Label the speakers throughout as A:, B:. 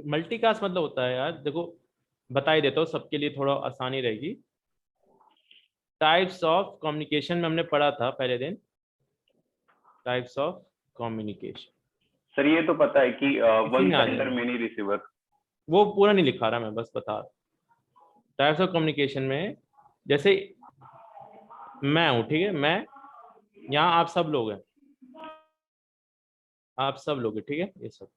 A: Multicast मतलब होता है यार, देखो बता ही देता हूँ सबके लिए, थोड़ा आसानी रहेगी। टाइप्स ऑफ कम्युनिकेशन में हमने पढ़ा था पहले दिन, टाइप्स ऑफ कम्युनिकेशन,
B: सर ये तो पता है कि
A: इसी
B: वन
A: में आ
B: सेंडर
A: जाएगा।
B: Many receiver.
A: वो पूरा नहीं लिखा रहा मैं, बस बता रहा। टाइप्स ऑफ कम्युनिकेशन में जैसे मैं हूँ, ठीक है, मैं यहाँ, आप सब लोग हैं, आप सब लोग हैं, ठीक है, ये सब,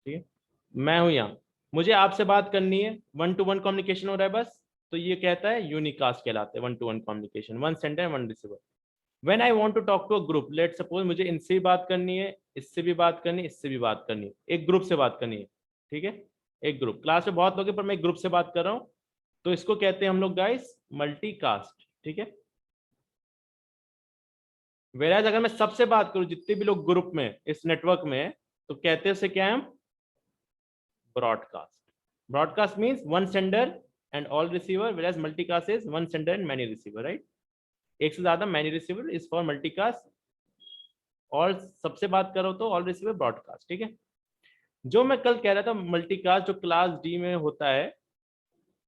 A: ठीक है, मैं हूँ यहाँ, मुझे आपसे बात करनी है, वन टू वन कम्युनिकेशन हो रहा है बस, तो ये कहता है यूनिकास्ट कहलाते हैं, one to one communication, one sender one receiver. When I want to talk to a group, let suppose मुझे इनसे भी बात करनी है, इससे भी बात करनी है, इससे भी बात करनी है, एक ग्रुप से बात करनी है, ठीक है, एक ग्रुप, क्लास में बहुत लोग हैं पर मैं एक ग्रुप से बात कर रहा हूँ, तो इसको कहते हैं हम लोग गाइस मल्टीकास्ट, ठीक है। वेराज अगर मैं सबसे बात करूं, जितने भी लोग ग्रुप में इस नेटवर्क में, तो कहते हैं उसे क्या है हम, broadcast. Broadcast means one sender and all receiver, वेराज multicast is one sender and many receiver, right. एक से ज्यादा many receiver is for multicast, और सबसे बात करो तो ऑल रिसीवर ब्रॉडकास्ट, ठीक है। जो मैं कल कह रहा था मल्टीकास्ट जो क्लास डी में होता है,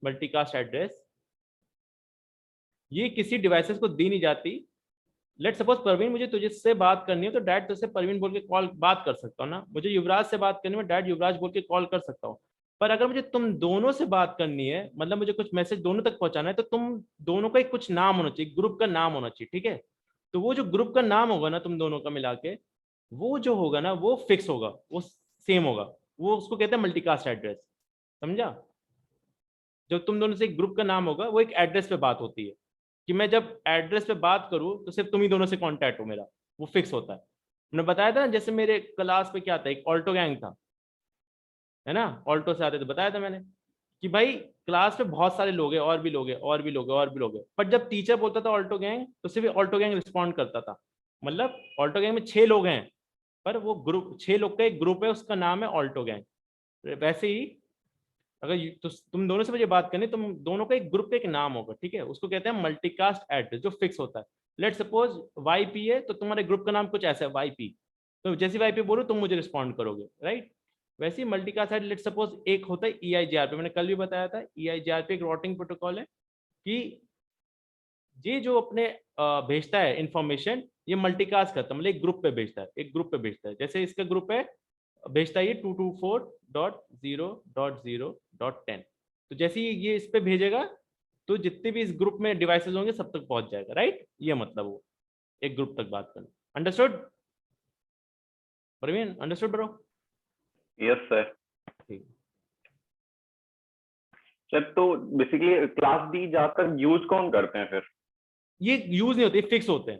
A: मल्टीकास्ट एड्रेस, ये किसी डिवाइसेस को दी नहीं जाती। लेट सपोज परवीन, मुझे तुझसे बात करनी है तो डैड तुझसे परवीन बोल के कॉल बात कर सकता हूँ ना, मुझे युवराज से बात करनी है, डैड युवराज बोल के कॉल कर सकता हूँ। पर अगर मुझे तुम दोनों से बात करनी है, मतलब मुझे कुछ मैसेज दोनों तक पहुंचाना है, तो तुम दोनों का एक कुछ नाम होना चाहिए, ग्रुप का नाम होना चाहिए, ठीक है। तो वो जो ग्रुप का नाम होगा ना तुम दोनों का मिला के, वो जो होगा ना वो फिक्स होगा, वो सेम होगा, वो उसको कहते हैं मल्टीकास्ट एड्रेस, समझा। जो तुम दोनों से एक ग्रुप का नाम होगा, वो एक एड्रेस पे बात होती है, कि मैं जब एड्रेस पे बात करूं तो सिर्फ तुम ही दोनों से कांटेक्ट हो मेरा, वो फिक्स होता है। मैंने बताया था ना, जैसे मेरे क्लास पे क्या था, एक ऑल्टो गैंग था, है ना, ऑल्टो से आते थे, बताया था मैंने कि भाई क्लास में बहुत सारे लोग हैं, और भी लोग हैं, और भी लोग हैं, और भी लोग हैं, पर जब टीचर बोलता था ऑल्टो गैंग, तो सिर्फ ऑल्टो गैंग रिस्पॉन्ड करता था। मतलब ऑल्टो गैंग में 6 लोग हैं, पर वो ग्रुप 6 लोग का एक ग्रुप है, उसका नाम है ऑल्टो गैंग। वैसे ही अगर तो तुम दोनों से मुझे बात करनी, तुम दोनों का एक ग्रुप का एक नाम होगा, ठीक है, उसको कहते हैं मल्टीकास्ट एड्रेस, जो फिक्स होता है। लेट सपोज वाईपी है, तो तुम्हारे ग्रुप का नाम कुछ ऐसा है, वाईपी, तो जैसे वाईपी बोलो तुम मुझे रिस्पॉन्ड करोगे, राइट। वैसे ही मल्टीकास्ट एड्रेस, लेट सपोज एक होता है ईआईजीआरपी, मैंने कल भी बताया था, ईआईजीआरपी एक राउटिंग प्रोटोकॉल है, कि ये जो अपने भेजता है इंफॉर्मेशन, ये मल्टीकास्ट करता है, मतलब एक ग्रुप पे भेजता है, एक ग्रुप पे भेजता है, जैसे इसका ग्रुप है, भेजता है ये 224.0.0.10, तो जैसे ही ये इस पे भेजेगा, तो जितने भी इस ग्रुप में डिवाइसेस होंगे सब तक पहुंच जाएगा, राइट, ये मतलब वो एक ग्रुप तक बात करना। Understood Praveen, understood bro?
B: Yes sir.
A: ठीक।
B: सर तो बेसिकली क्लास डी ज्यादातर यूज कौन करते हैं फिर?
A: ये यूज नहीं होते, फिक्स होते हैं,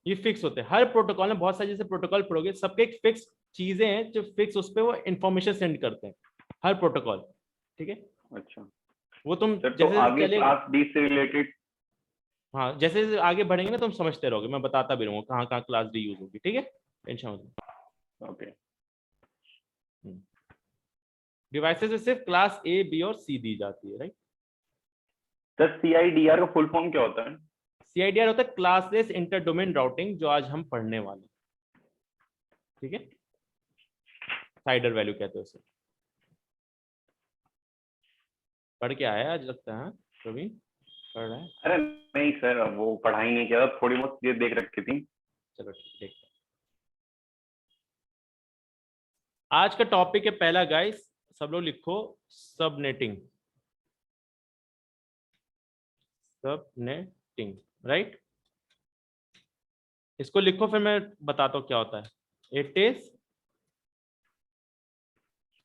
A: ये फिक्स होते हैं हर प्रोटोकॉल में, बहुत सारे जैसे प्रोटोकॉल पढ़ोगे, सबके एक फिक्स चीजें हैं जो फिक्स, उस पर वो इंफॉर्मेशन सेंड करते हैं, हर प्रोटोकॉल, ठीक है।
B: अच्छा
A: वो तुम
B: सर, तो
A: जैसे जैसे
B: आगे
A: चले,
B: क्लास डी से रिलेटेड।
A: हाँ जैसे जैसे आगे बढ़ेंगे ना तुम समझते रहोगे, मैं बताता भी रहूंगा कहाँ कहाँ क्लास डी यूज होगी, ठीक है, टेंशन मत
B: ओके
A: लो। डिवाइसेस में सिर्फ क्लास ए बी और सी दी जाती है, right.
B: Sir, C I D R का फुल फॉर्म क्या होता है?
A: सीआईडीआर होता है क्लासलेस इंटर डोमेन राउटिंग, जो आज हम पढ़ने वाले हैं, ठीक है, साइडर वैल्यू कहते हैं उसे। पढ़ के आया आज लगता है, प्रवीण पढ़ रहा है,
B: अरे नहीं सर, वो पढ़ाई नहीं किया, थोड़ी बहुत चीजें देख रखी थी।
A: चलो ठीक। आज का टॉपिक है पहला गाइस, सब लोग लिखो, सबनेटिंग, सबनेटिंग, राइट। इसको लिखो, फिर मैं बताता हूँ क्या होता है। It is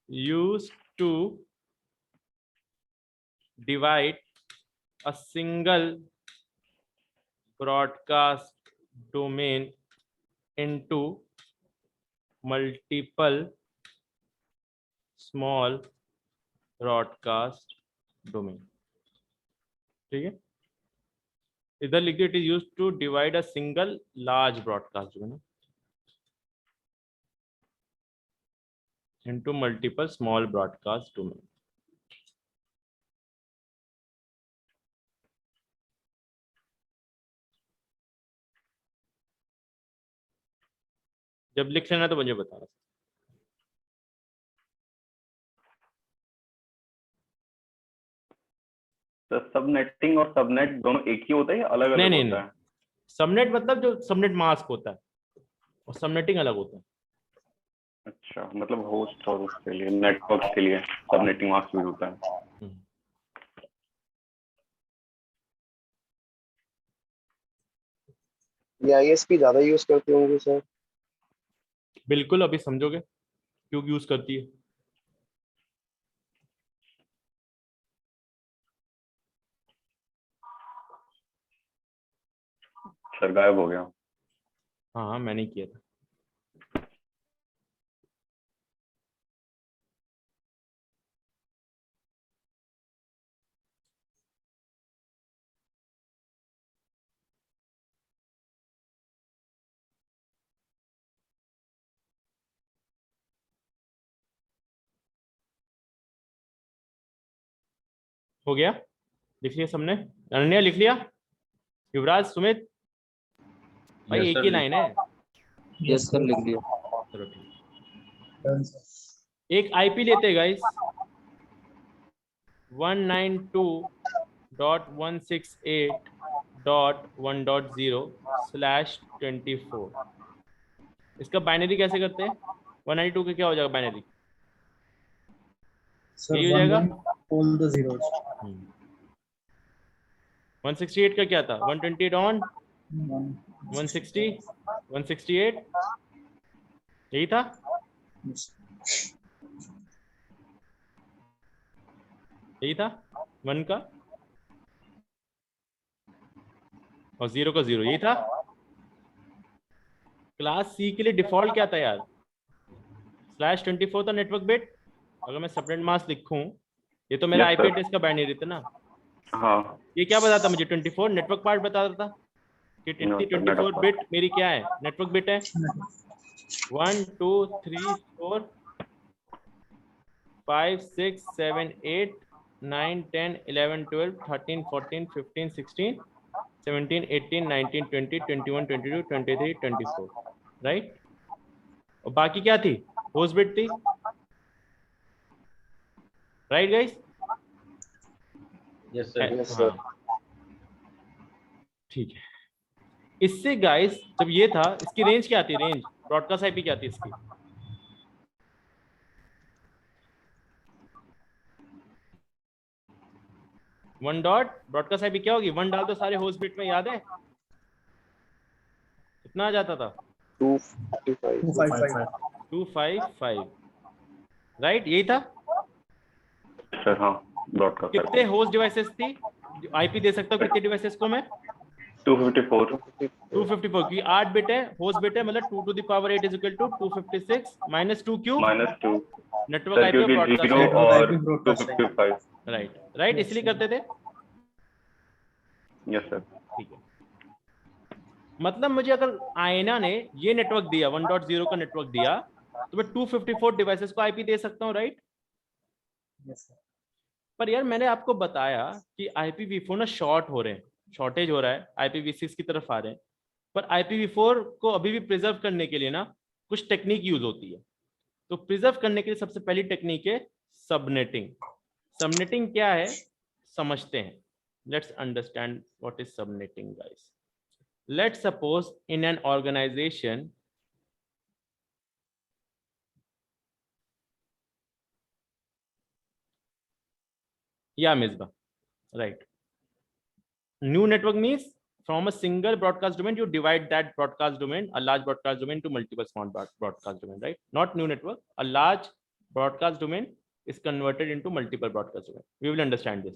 A: used to divide a single broadcast domain into multiple small broadcast domain, ठीक है। इधर लिख दिया, it is use to divide a single large broadcast domain into multiple small broadcast domain। जब लिख लेना तो मुझे बताना।
B: तो सबनेटिंग और सबनेट दोनों एक ही होता है या अलग
A: नहीं
B: अलग
A: नहीं
B: होता
A: नहीं,
B: है?
A: सबनेट मतलब जो सबनेट मास्क होता है, और सबनेटिंग अलग होता है।
B: अच्छा, मतलब होस्ट और उसके लिए, नेटवर्क के लिए सबनेटिंग मास्क यूज होता है।
A: हम्म।
C: ये आईएसपी ज्यादा यूज करते होंगे सर।
A: बिल्कुल, अभी समझोगे क्यों यूज करती है।
B: सर गायब हो गया।
A: हाँ हाँ, मैंने किया था। हो गया, लिख लिया सबने? अनन्या लिख लिया? युवराज, सुमित? भाई
D: यस
A: एक
D: सर,
A: ही लाइन है।
D: यस सर लिख लिया।
A: चलो ठीक। एक आईपी लेते गाइस, 192.168.1.0/24। इसका बाइनरी कैसे करते हैं? 192 का क्या हो जाएगा बाइनरी?
E: सर
A: यही हो जाएगा।
E: all the zeros
A: 168 का क्या था? 128 ऑन 160 168, यही था। यही था 1 का, और 0 का 0, यही था। क्लास सी के लिए डिफॉल्ट क्या था यार? /24 था नेटवर्क बिट। अगर मैं सबनेट मास्क लिखूं, ये तो मेरा
B: Yes,
A: आईपी
B: sir.
A: एड्रेस का बाइनरी था ना।
B: हाँ।
A: ये क्या बताता मुझे? 24 नेटवर्क पार्ट बताता था कि
B: No,
A: इतनी
B: sir,
A: 24
B: network.
A: बिट मेरी क्या है? नेटवर्क बिट है। 1 2 3 4 5 6 7 8 9 10 11 12 13 14 15 16 17 18 19 20 21 22 23 24, राइट। और बाकी क्या थी? होस्ट बिट थी, right guys?
D: Yes sir.
C: Yes, sir.
A: हाँ ठीक है। इससे गाइस जब ये था, इसकी रेंज क्या आती है? रेंज ब्रॉडकास्ट आईपी क्या आती है इसकी? वन डॉट ब्रॉडकास्ट आईपी क्या होगी? 1 डाल दो सारे होस्ट बिट में, याद है कितना आ जाता था?
C: 255.
A: 255, राइट, यही था।
B: सर हाँ, ब्रॉडकास्ट
A: कितने होस्ट डिवाइसेस थी? आईपी दे सकता हूँ कितने डिवाइसेस को मैं?
B: 254।
A: 254 की 8 बिट है, होस्ट बिट है, मतलब 2 to the power 8 is equal to 256 minus 2 क्यों?
B: -2
A: नेटवर्क
B: सर,
A: आईपी और
B: क्योंकि
A: ब्रॉडकास्ट
B: 0
A: आईपी।
B: और
E: IP broadcast
B: 255।
A: राइट राइट, इसलिए करते थे।
B: Yes sir.
A: ठीक है, मतलब मुझे अगर आयना ने ये नेटवर्क दिया, 1.0 का नेटवर्क दिया, तो मैं 254 डिवाइसेस को आईपी दे सकता हूँ, राइट।
E: yes sir
A: पर यार मैंने आपको बताया कि IPv4 ना शॉर्ट हो रहे हैं, शॉर्टेज हो रहा है, IPv6 की तरफ आ रहे हैं। पर IPv4 को अभी भी प्रिजर्व करने के लिए ना कुछ टेक्निक यूज होती है। तो प्रिजर्व करने के लिए सबसे पहली टेक्निक है सबनेटिंग। सबनेटिंग क्या है समझते हैं। Let's understand what is subnetting guys. Let's suppose in an organization, या Misba, right, new network means from a single broadcast domain you divide that broadcast domain, a large broadcast domain, to multiple small broadcast domain, right? Not new network, a large broadcast domain is converted into multiple broadcast domain. We will understand this,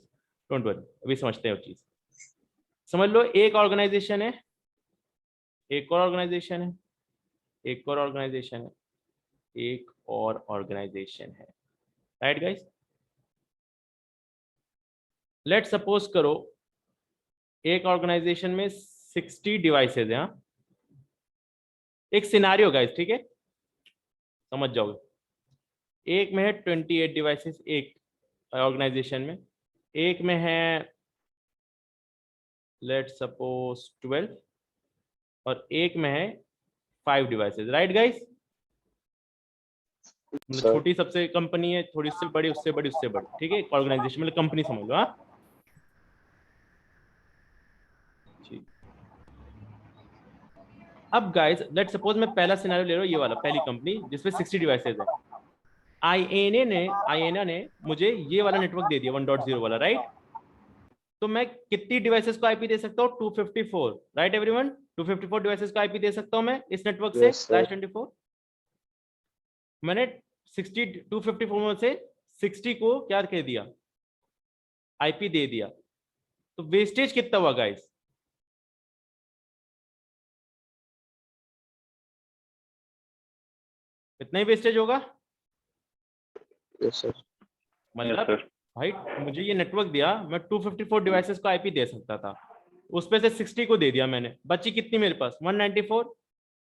A: don't worry, अभी समझते हैं वो चीज। समझ लो एक organisation है, एक और ऑर्गेनाइजेशन है, एक और ऑर्गेनाइजेशन है, एक और ऑर्गेनाइजेशन है, राइट गाइस। लेट सपोज करो एक ऑर्गेनाइजेशन में 60 डिवाइसेज हैं। एक सिनारियो गाइस, ठीक है, समझ जाओगे। एक में है 28 डिवाइसेस एक ऑर्गेनाइजेशन में, एक में है लेट सपोज 12, और एक में है 5 डिवाइसेस, राइट गाइस। मतलब
C: Sir.
A: छोटी सबसे कंपनी है, थोड़ी उससे बड़ी, उससे बड़ी, उससे बड़ी, ठीक है, एक ऑर्गेनाइजेशन मतलब कंपनी समझ लो। हाँ, अब गाइस लेट सपोज मैं पहला सिनेरियो ले रहा हूँ, ये वाला, पहली कंपनी जिसमें 60 डिवाइसेज है। आईएनए ने मुझे ये वाला नेटवर्क दे दिया 1.0 वाला, राइट? तो मैं कितनी डिवाइसेस को आईपी दे सकता हूँ? 254, राइट एवरीवन? 254 डिवाइसेस को आईपी दे सकता हूँ मैं इस नेटवर्क से,
C: Yes, sir.
A: /24। मैंने 60 254 में से 60 को क्या कह दिया? आईपी दे दिया। तो वेस्टेज कितना हुआ गाइस? कितना ही वेस्टेज होगा?
C: Yes, sir.
A: मतलब
B: Yes, sir.
A: भाई मुझे ये नेटवर्क दिया, मैं 254 डिवाइसेस को आईपी दे सकता था, उसपे से 60 को दे दिया मैंने, बची कितनी मेरे पास? 194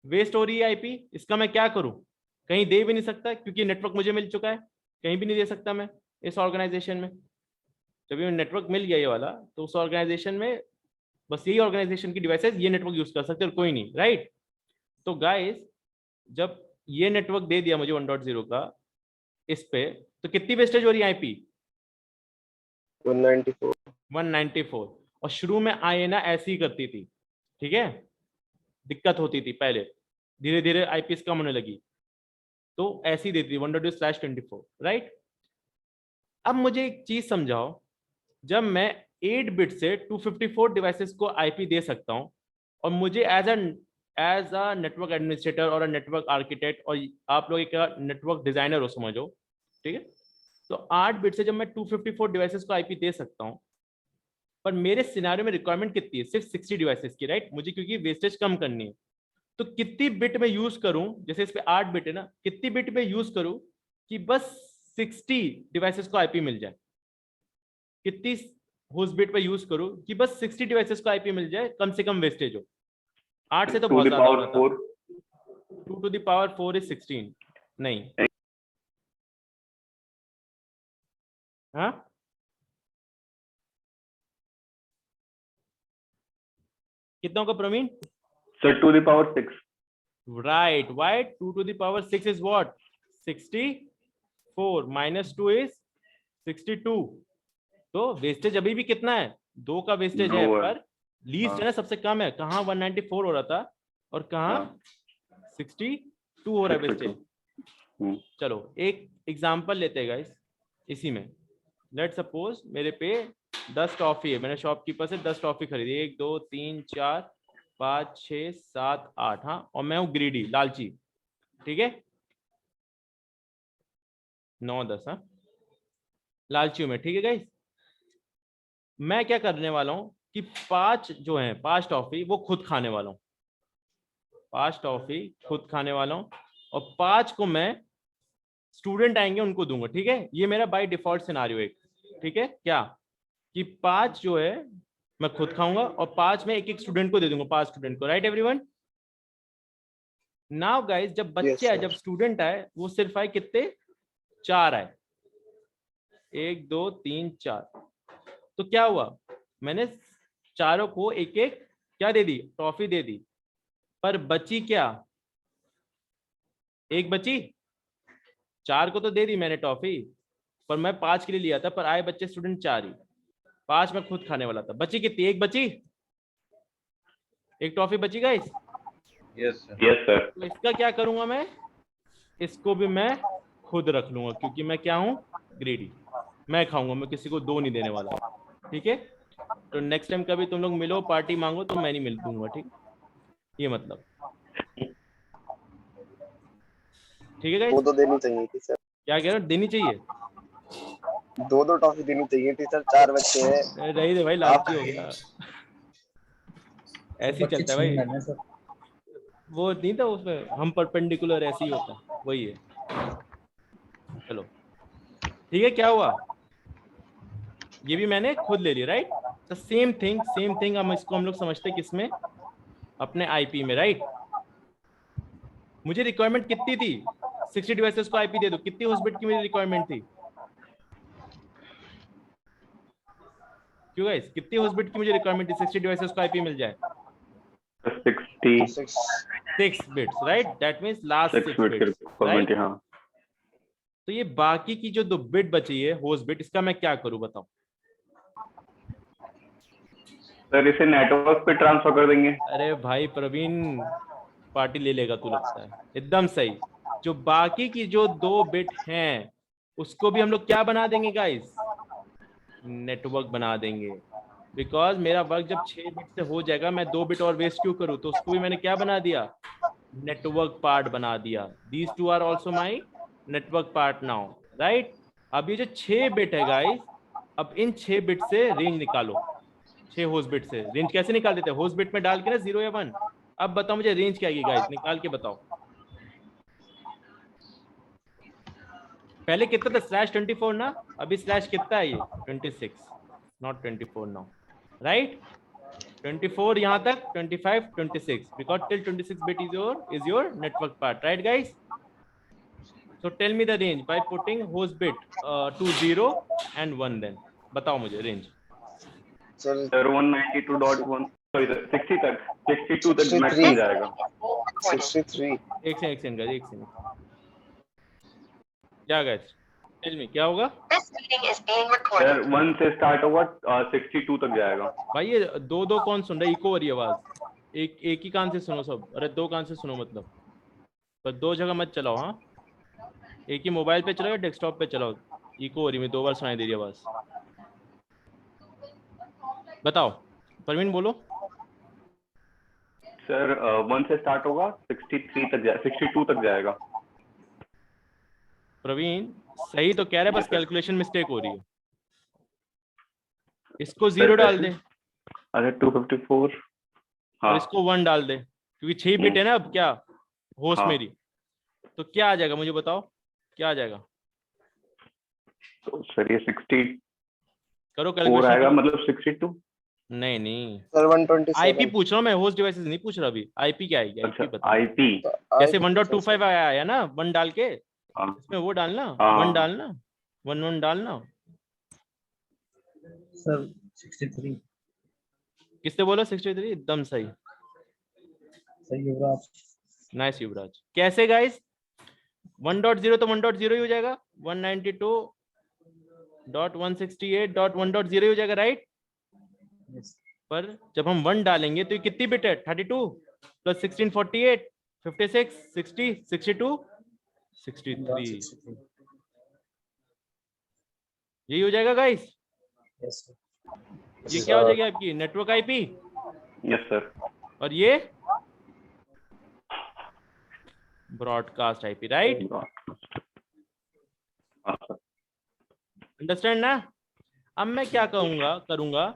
A: वेस्ट हो रही है आईपी। इसका मैं क्या करूं? कहीं दे भी नहीं सकता क्योंकि नेटवर्क मुझे मिल चुका है, कहीं भी नहीं दे सकता मैं इस ऑर्गेनाइजेशन में। जब ये नेटवर्क मिल गया ये वाला, तो उस ऑर्गेनाइजेशन में बस यही ऑर्गेनाइजेशन की डिवाइसेस ये नेटवर्क यूज कर सकते और कोई नहीं, राइट? तो गाइस जब ये नेटवर्क दे दिया मुझे 1.0 का इस पे, तो कितनी वेस्टेज हो रही है आईपी?
C: 194.
A: 194। और शुरू में आईएनए ऐसी ही करती थी, ठीक है? दिक्कत होती थी पहले, धीरे धीरे आईपीएस कम होने लगी, तो ऐसी देती थी 1.0/24, राइट? अब मुझे एक चीज समझाओ, जब मैं 8 बिट से 254 डिवाइसेस को आईपी दे सकता हूं, और मुझे एज अ नेटवर्क एडमिनिस्ट्रेटर और नेटवर्क आर्किटेक्ट, और आप लोग एक नेटवर्क डिजाइनर हो समझो, ठीक है? तो 8 बिट से जब मैं 254 डिवाइसेस को आईपी दे सकता हूं, पर मेरे सिनेरियो में रिक्वायरमेंट कितनी है? सिर्फ 60 डिवाइसेस की, राइट? मुझे क्योंकि वेस्टेज कम करनी है, तो कितनी बिट में यूज करूं? जैसे इस पे 8 बिट है ना, कितनी बिट में यूज करूं कि बस 60 डिवाइसेस को आईपी मिल जाए? कितनी होस्ट बिट पे यूज करूं कि बस 60 डिवाइसेस को आईपी मिल जाए, कम से कम वेस्टेज हो? 8 से तो
B: टू
A: बहुत
B: द
A: ज्यादा
B: पावर
A: होगा था।
B: 4.
A: 2 to the power 4 is 16, नहीं? हाँ, कितना होगा Praveen?
B: Sir, 2 the power 6.
A: Right. Why 2 to the power 6 is what? 64 minus 2 is 62. तो वेस्टेज अभी भी कितना है? 2 का वेस्टेज है,
B: 2 है।
A: पर लीस्ट है ना, सबसे कम है। कहाँ 194 हो रहा था और कहाँ 62 हो रहा है
B: 62.
A: वेस्टेज। चलो एक एग्जांपल लेते हैं गाइस इसी में। लेट सपोज मेरे पे 10 टॉफी है, मैंने शॉपकीपर से 10 टॉफी खरीदी, 1 2 3 4 5 6 7 8, हाँ, और मैं हूँ ग्रीडी, लालची, ठीक है? 9 10, हाँ, लालची हूं मैं, ठीक है गाइस? मैं क्या करने वाला हूं कि 5 जो है 5 टॉफी वो खुद खाने वाला हूं, 5 टॉफी खुद खाने वाला हूं, और 5 को मैं स्टूडेंट आएंगे उनको दूंगा, ठीक है? ये मेरा बाय डिफॉल्ट सिनारियो एक, ठीक है? क्या कि 5 जो है मैं खुद खाऊंगा और 5 में एक एक स्टूडेंट को दे दूंगा, 5 स्टूडेंट को, राइट एवरीवन? नाउ गाइस जब बच्चे आए, जब स्टूडेंट आए, वो सिर्फ आए कितने? 4 आए, 1 2 3 4। तो क्या हुआ? मैंने चारों को एक एक क्या दे दी? टॉफी दे दी, पर बची क्या? एक बची। 4 को तो दे दी मैंने टॉफी, पर मैं 5 के लिए लिया था, पर आए बच्चे स्टूडेंट 4 ही, 5 मैं खुद खाने वाला था। बची कितनी? एक बची, एक टॉफी बची गाइस।
B: Yes, sir.
A: तो इसका क्या करूंगा मैं? इसको भी मैं खुद रख लूंगा, क्योंकि मैं क्या हूं? ग्रेडी, मैं खाऊंगा, मैं किसी को 2 नहीं देने वाला, ठीक है? तो नेक्स्ट टाइम कभी तुम लोग मिलो, पार्टी मांगो, तो मैं नहीं मिल दूंगा, ठीक? ये मतलब, ठीक है गाइस?
C: वो तो देनी चाहिए थी सर,
A: क्या कह रहे हो? देनी चाहिए?
C: 2 टॉफी देनी चाहिए थी सर, 4 बच्चे हैं।
A: रही दे भाई, लालची हो गया, ऐसे ही चलता है भाई।
E: लेना सर।
A: वो नहीं था उसमें, हम परपेंडिकुलर, ऐसे ही होता है, वही है। चलो ठीक है, क्या हुआ? ये भी मैंने खुद ले लिया, राइट? तो सेम थिंग हम इसको हम लोग समझते हैं किसमें? अपने आईपी में, राइट? मुझे रिक्वायरमेंट कितनी थी? 60 डिवाइसेस को आईपी दे दो। कितनी होस्ट बिट की मेरी रिक्वायरमेंट थी? क्यों गाइस, कितनी होस्ट बिट की मुझे रिक्वायरमेंट थी 60 डिवाइसेस को आईपी मिल जाए?
B: 60.
A: 6 bits, right? That means last
B: 6
A: 6
B: bit की
A: बिट्स,
B: requirement है, हाँ.
A: तो ये बाकी की जो 2 बिट बची है होस्ट बिट, इसका मैं क्या करूं बताओ?
B: सर इसे नेटवर्क पे ट्रांसफर कर देंगे.
A: अरे भाई प्रवीण, पार्टी ले लेगा तू, लगता है एकदम सही। जो बाकी की जो 2 बिट हैं उसको भी हम लोग क्या बना देंगे गाइस, नेटवर्क बना देंगे। बिकॉज मेरा वर्क जब 6 बिट से हो जाएगा, मैं 2 बिट और वेस्ट क्यों करूं, तो उसको भी मैंने क्या बना दिया, नेटवर्क पार्ट बना दिया। These two are also my network part now, right. अब ये जो 6 बिट है गाइस, अब इन 6 बिट से रेंज निकालो। 6 होस्ट बिट से रेंज कैसे निकाल देते हैं, होस्ट बिट में डाल के ना 0 या 1। अब बताओ मुझे रेंज क्या आएगी गाइस, निकाल के बताओ। पहले कितना था, /24 ना, अभी स्लैश कितना है ये 26, नॉट 24 नाउ, राइट। 24 यहाँ तक, 25, 26, because till 26 bit is your network part, right guys? So tell me the range by putting host bit to 0 and 1 then. बताओ मुझे range.
C: सर
B: 192.1 सॉरी 60 तक, 62 तक मैक्सिमम जाएगा।
C: 63
A: एक सेकंड guys, एक सेकंड। क्या guys? Tell me क्या होगा?
B: सर 1 से स्टार्ट होगा 62 तक जाएगा।
A: भाई ये दो कौन सुन रहा है, इको हो रही है आवाज। एक ही कान से सुनो सब, अरे 2 कान से सुनो, मतलब पर 2 जगह मत चलाओ। हाँ, एक ही मोबाइल पे चलाओ या डेस्कटॉप पे चलाओ, इको हो रही है, 2 बार सुनाई दे रही है आवाज। बताओ परवीन बोलो।
B: सर 1 से स्टार्ट होगा 62 तक जाएगा।
A: प्रवीण सही तो कह रहे, बस कैलकुलेशन मिस्टेक हो रही है। इसको 0 डाल दे
B: अरे 254
A: और इसको 1 डाल दे, क्योंकि 6 बिट है ना अब क्या होस्ट मेरी। तो क्या आ जाएगा मुझे बताओ, क्या आ जाएगा?
B: तो सर ये 60
A: करो
B: और
A: कैलकुलेशन
B: आएगा,
A: करो।
B: मतलब 62।
A: नहीं
C: सर 127
A: आईपी पूछ रहा हूँ मैं, होस्ट डिवाइसेस नहीं पूछ रहा अभी। आईपी क्या आएगी, आईपी बता।
B: आईपी
A: जैसे 1.25 आया है ना, 1 डाल के
B: हाँ
A: इसमें वो डालना,
B: हाँ।
A: 1 डालना, 1 डालना।
E: सर 63
A: किसने बोला 63? एकदम सही,
E: सही युवराज।
A: नाइस युवराज। कैसे गाइस? 1.0 तो 1.0 ही हो जाएगा, 192.168.1.0 हो जाएगा, राइट।
E: यस
A: पर जब हम 1 डालेंगे तो ये कितनी बिट है, 32 प्लस 16 48 56 60 62 63, यही हो जाएगा गाइस।
E: यस
A: ये क्या हो जाएगी आपकी नेटवर्क आईपी,
B: यस सर।
A: और ये ब्रॉडकास्ट आईपी, राइट। अंडरस्टैंड ना? अब मैं क्या करूंगा,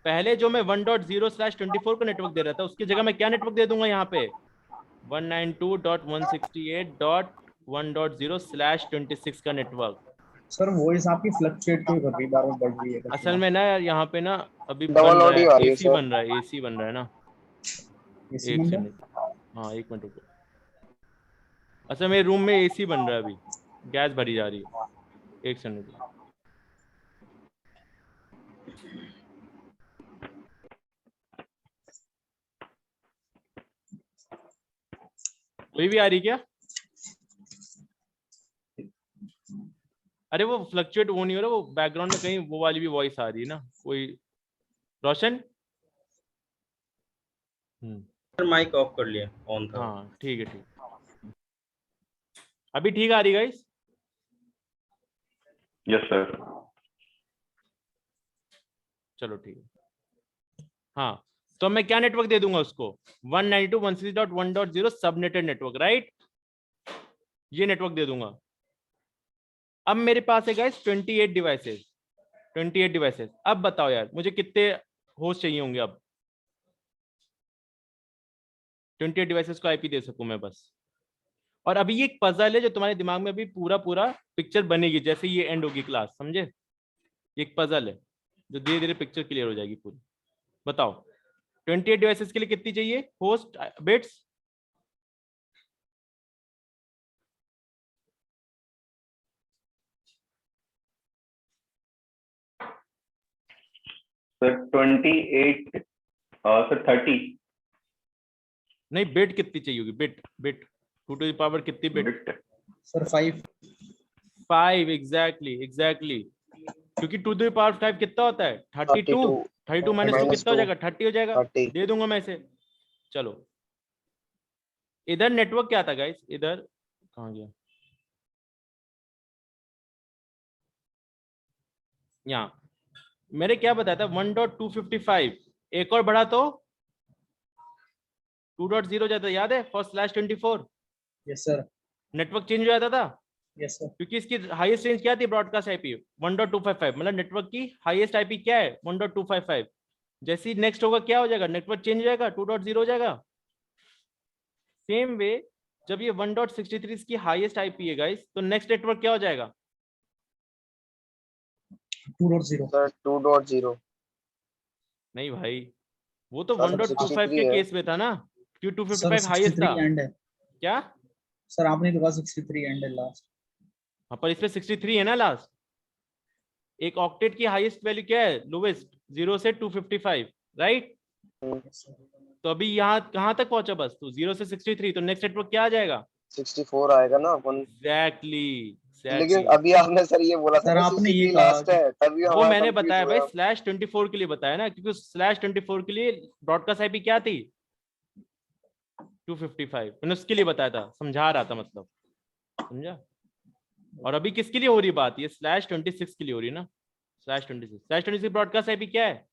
A: पहले जो मैं 1.0/24 को नेटवर्क दे रहा था, उसकी जगह मैं क्या नेटवर्क दे दूंगा यहाँ पे, 192.168.1.0/26 का नेटवर्क।
E: सर वॉइस आपकी फ्लक्चुएट क्यों कर रही है, बार-बार बढ़ रही है?
A: असल में ना यार यहाँ पे ना अभी
C: डबल
A: बन
C: ऑडियो
A: रहा
C: आ
A: है,
C: रही है
A: एसी
C: सर।
A: बन रहा है, एसी बन रहा है ना।
E: इसी
A: एक
E: नंबर
A: सेकंड, हाँ 1 मिनट रुको। अच्छा मेरे रूम में एसी बन रहा है अभी, गैस भरी जा रही है, 1 सेकंड रुको। कोई भी आ रही क्या? अरे वो फ्लक्चुएट वो नहीं हो रहा, वो बैकग्राउंड में कहीं वो वाली भी वॉइस आ रही है ना कोई। रोशन
D: माइक ऑफ कर लिया, ऑन था।
A: हाँ ठीक है, ठीक। अभी ठीक आ रही गाइस?
B: Yes sir.
A: चलो ठीक है। हाँ तो मैं क्या नेटवर्क दे दूंगा उसको, 192.168.1.0 सबनेटेड नेटवर्क, राइट। ये नेटवर्क दे दूंगा। अब मेरे पास है गाइस 28 डिवाइसेस, 28 डिवाइसेस। अब बताओ यार मुझे कितने होस्ट चाहिए होंगे अब, 28 डिवाइसेस को आईपी दे सकूं मैं बस। और अभी ये एक पजल है जो तुम्हारे दिमाग में अभी पूरा पिक्चर बनेगी, जैसे ये एंड होगी क्लास, समझे। ये एक पजल है जो धीरे धीरे पिक्चर क्लियर हो जाएगी पूरी। बताओ 28 डिवाइसेस के लिए कितनी चाहिए होस्ट बिट्स?
B: सर 28 सर 30
A: नहीं, बिट कितनी चाहिए होगी, बिट 2 टू द पावर कितनी बिट?
E: सर 5
A: एग्जैक्टली क्योंकि 2 टू द पावर 5 कितना होता है, 32 माइनस 2 कितना हो जाएगा, 30 हो जाएगा।
C: 30
A: दे दूंगा मैं इसे। चलो इधर नेटवर्क क्या था गाइस, इधर कहाँ गया, यहाँ मैंने क्या बताया था 1.255, एक और बढ़ा तो 2.0 जाता, याद है for /24
E: yes sir,
A: network change हो जाता था,
E: यस सर,
A: क्योंकि इसकी हाईएस्ट रेंज क्या थी ब्रॉडकास्ट आईपी 1.255, मतलब नेटवर्क की हाईएस्ट आईपी क्या है 1.255। जैसे ही नेक्स्ट होगा क्या हो जाएगा, नेटवर्क चेंज हो जाएगा, 2.0 हो जाएगा। सेम वे जब ये 1.63 इसकी हाईएस्ट आईपी है गाइस, तो नेक्स्ट नेटवर्क क्या हो जाएगा
E: 2.0
C: सर 2.0
A: नहीं भाई, वो तो
C: सर
A: 1.25
C: 63
A: के
C: है
A: केस में था ना, क्यों
E: सर
A: 255 हाईएस्ट था
E: 63 एंड है
A: क्या।
E: सर, आपने तो कहा 63 एंड है लास्ट।
A: हाँ पर इसमें 63 है ना लास्ट। एक ऑक्टेट की हाईएस्ट वैल्यू क्या है, लोवेस्ट 0 से 255, राइट।
E: यस सर,
A: तो अभी यहाँ कहाँ तक पहुंचा, बस तो 0 से 63, तो नेक्स्ट नेटवर्क क्या आ जाएगा
C: 64 आएगा ना अपन।
A: एग्जैक्टली
C: लेकिन
A: एग्जैक्टली।
C: अभी आपने सर ये बोला था
E: सर
C: ना
E: आपने ये
C: 63
E: कहा
C: लास्ट
E: कि
C: है, तभी
A: वो
C: हमारा
A: मैंने
C: कंफ्यूज
A: बताया भाई
C: हुआ।
A: /24 के लिए बताया ना, क्योंकि /24 के लिए ब्रॉडकास्ट आईपी क्या थी 255, मैंने उसके लिए बताया था, समझा रहा था मतलब, समझा। और अभी किसके लिए हो रही बात, ये /26 के लिए हो रही है ना, /26 ब्रॉडकास्ट आईपी क्या है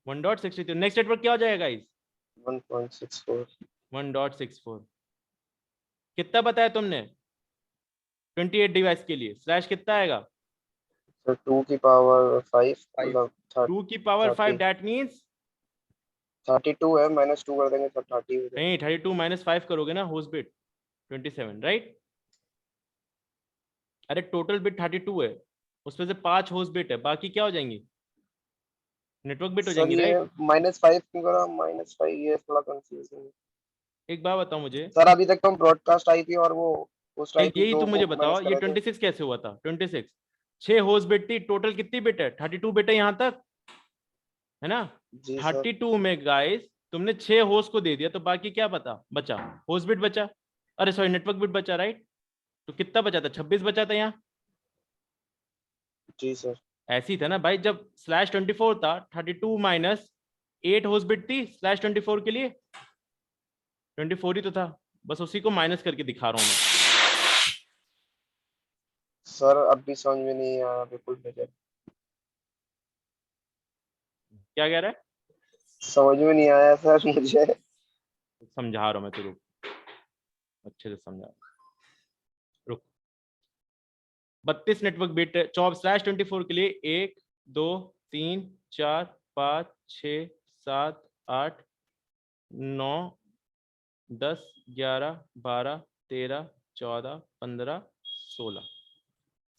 A: 1.63। नेक्स्ट नेटवर्क क्या हो जाएगा गाइस
C: 1.64
A: 1.64। कितना बताया तुमने 28 डिवाइस के लिए, स्लैश कितना आएगा
C: सर 2 की पावर 5 मतलब
A: 2 की पावर 5,
C: 30
A: दैट मींस
C: 32 है, -2 कर देंगे सर 30 हो जाएगा।
A: नहीं 32 - 5 करोगे ना, होस्ट बिट 27, राइट। अरे टोटल बिट 32 है, उसमें से 5 होस्ट बिट है, बाकी क्या हो जाएंगी नेटवर्क बिट हो
C: सर
A: जाएंगी,
C: ये
A: राइट।
C: -5 क्यों करा, -5 ये थोड़ा कंफ्यूजन है।
A: एक बात बताओ मुझे,
C: सर अभी तक तो हम ब्रॉडकास्ट आईपी और वो पोस्ट
A: नहीं
C: आईपी
A: यही
C: दो
A: तो
C: को
A: मुझे बताओ,
C: माइनस
A: ये
C: करा थे।
A: 26 कैसे हुआ था 26, 6 होस्ट बिट थी, टोटल कितनी बिट है 32 बिट है यहाँ तक, है ना।
C: जी सर
A: 32 में गाइस तुमने 6 होस्ट को दे दिया, तो बाकी क्या बचा होस्ट बिट बचा, अरे सॉरी नेटवर्क बिट बचा, राइट। तो कितना बचा था 26 बचा था यहाँ,
C: जी सर।
A: ऐसी था ना भाई, जब /24 था 32 - 8 होस्ट बिट थी /24 के लिए, 24 ही तो था, बस उसी को माइनस करके दिखा रहा हूँ मैं।
C: सर अब भी समझ में नहीं आया बिल्कुल मुझे,
A: क्या कह रहा है,
C: समझ में नहीं आया सर मुझे।
A: समझा रहा हूँ मैं, तो रुक, अच्छे से समझा, रुक। 32 नेटवर्क बिट /24 के लिए 1 2 3 4 5 6 7 8 9 10 11 12 13 14 15 16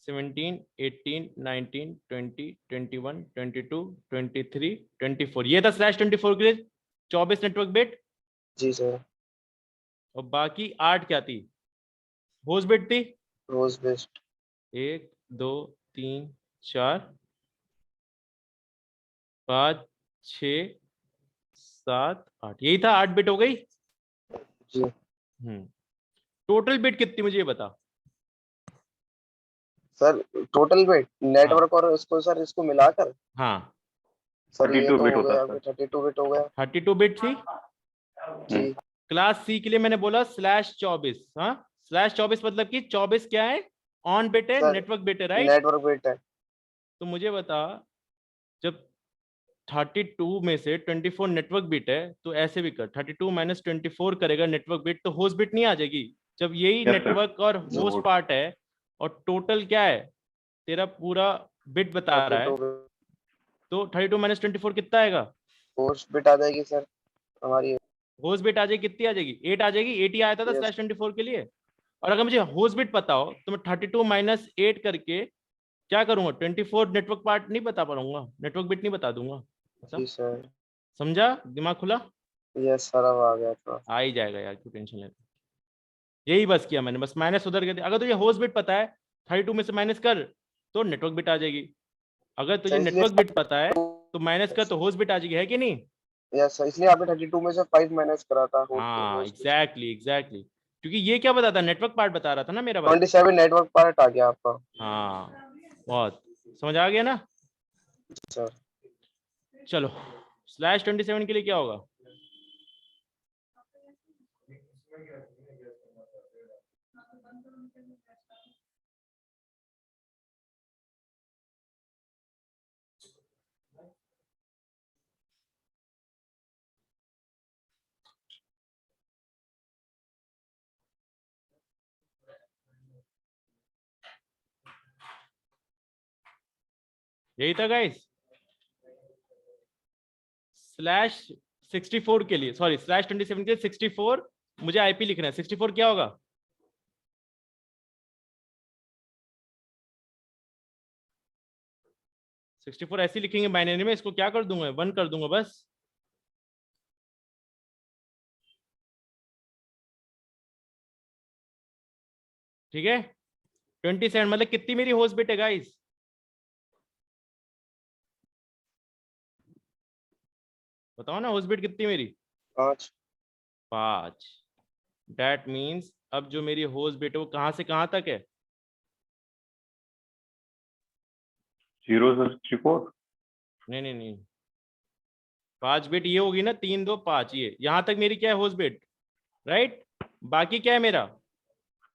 A: 17 18 19 20 21 22 23 24, ये था /24 के लिए 24 नेटवर्क बिट।
C: जी सर।
A: और बाकी 8 क्या थी होस्ट बिट थी,
C: रोज बेस्ट
A: 1 2 3 4 5 6 7 8, यही था 8 बिट हो गई।
C: जी
A: टोटल बिट कितनी मुझे ये बता,
C: सर। टोटल बिट
A: हाँ
C: नेटवर्क और इसको सर इसको मिलाकर
A: हाँ
C: सर ये
B: 32
C: तो
B: बिट
C: हो
B: होता
C: गया
B: है
C: अभी
B: सर।
C: 32 बिट हो गया
A: 32 बिट थी।
C: जी।
A: क्लास सी के लिए मैंने बोला /24, हाँ /24 मतलब कि 24 क्या है ऑन बिट है,
C: सर
A: नेटवर्क बिट है, राइट।
C: नेटवर्क बिट है।
A: तो मुझे बता, जब 32 में से 24 नेटवर्क बिट है, तो ऐसे भी कर 32 - 24 करेगा नेटवर्क बिट, तो होस्ट बिट नहीं आ जाएगी, जब यही
B: Yes, sir.
A: नेटवर्क और होस्ट
B: Note.
A: पार्ट है, और टोटल क्या है तेरा पूरा बिट बता रहा है,
C: 32
A: तो 32 - 24 कितना आएगा,
C: पोस्ट बिट आ जाएगी सर हमारी।
A: होस्ट बिट आ जाएगी, कितनी आ जाएगी 8 आ जाएगी, 8 ही आया था
C: यस
A: /24 के लिए। और अगर मुझे होस्ट बिट पता हो तो मैं 32 - 8 करके क्या करूंगा 24 नेटवर्क पार्ट नहीं बता पाऊंगा, नेटवर्क बिट नहीं बता दूंगा,
C: जी सर।
A: समझा, दिमाग खुला,
C: यस सर अब आ गया थोड़ा।
A: आ ही जाएगा यार, क्यों टेंशन लेते, यही बस किया मैंने, बस माइनस उधर कर दिया। अगर तुझे होस्ट बिट पता है 32 में से माइनस कर तो नेटवर्क बिट आ जाएगी, अगर तुझे
C: सर इसलिए
A: नेटवर्क बिट पता है तो माइनस कर तो होस्ट बिट आ जाएगी, है कि नहीं।
C: यस सर इसलिए आपने 32 में से 5 माइनस करा था
A: हाँ
C: होस्ट।
A: एग्जैक्टली, क्योंकि ये क्या बताता नेटवर्क पार्ट बता रहा था ना मेरा भाई।
C: 27 नेटवर्क पार्ट आ गया आपका।
A: हाँ बहुत समझ आ गया ना।
C: सर
A: चलो /27 के लिए क्या होगा यही था गाइस। /64 के लिए, सॉरी /27 के लिए 64 मुझे आईपी लिखना है। 64 क्या होगा? $64 ऐसे लिखेंगे बाइनरी में, इसको क्या कर दूंगा, 1 कर दूंगा बस। ठीक है, 27 मतलब कितनी मेरी होस्ट बिट है गाइस? बताओ ना, होस्ट बिट कितनी मेरी? 5। दैट मीन्स अब जो मेरी होस्ट बिट है वो कहां से कहां तक है?
B: 0 से 64।
A: नहीं नहीं नहीं, 5 बिट ये होगी ना, 3 2 5, ये यहां तक मेरी क्या है, होस्ट बिट, राइट। बाकी क्या है मेरा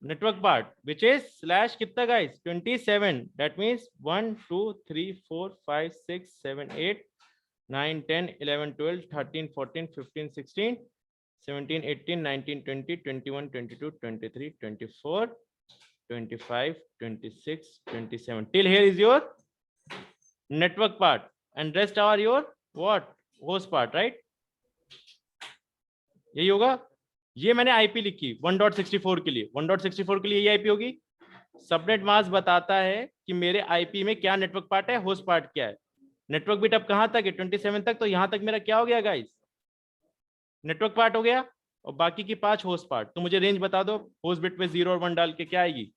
A: network part, which is slash कितना guys, 27। That means 1 2 3 4 5 6 7 8 9 10 11 12 13 14 15 16 17 18 19 20 21 22 23 24 25 26 27 till here is your network part and rest are your what, host part, right? यही होगा। ये मैंने आईपी लिखी 1.64 के लिए, 1.64 के लिए ये आईपी होगी। सबनेट मास्क बताता है कि मेरे आईपी में क्या नेटवर्क पार्ट है, होस्ट पार्ट क्या है। नेटवर्क बिट अब कहां तक है, 27 तक, तो यहां तक मेरा क्या हो गया गाइस, नेटवर्क पार्ट हो गया, और बाकी की 5 होस्ट पार्ट। तो मुझे रेंज बता दो, होस्ट बिट में 0 और 1 डाल के क्या आएगी?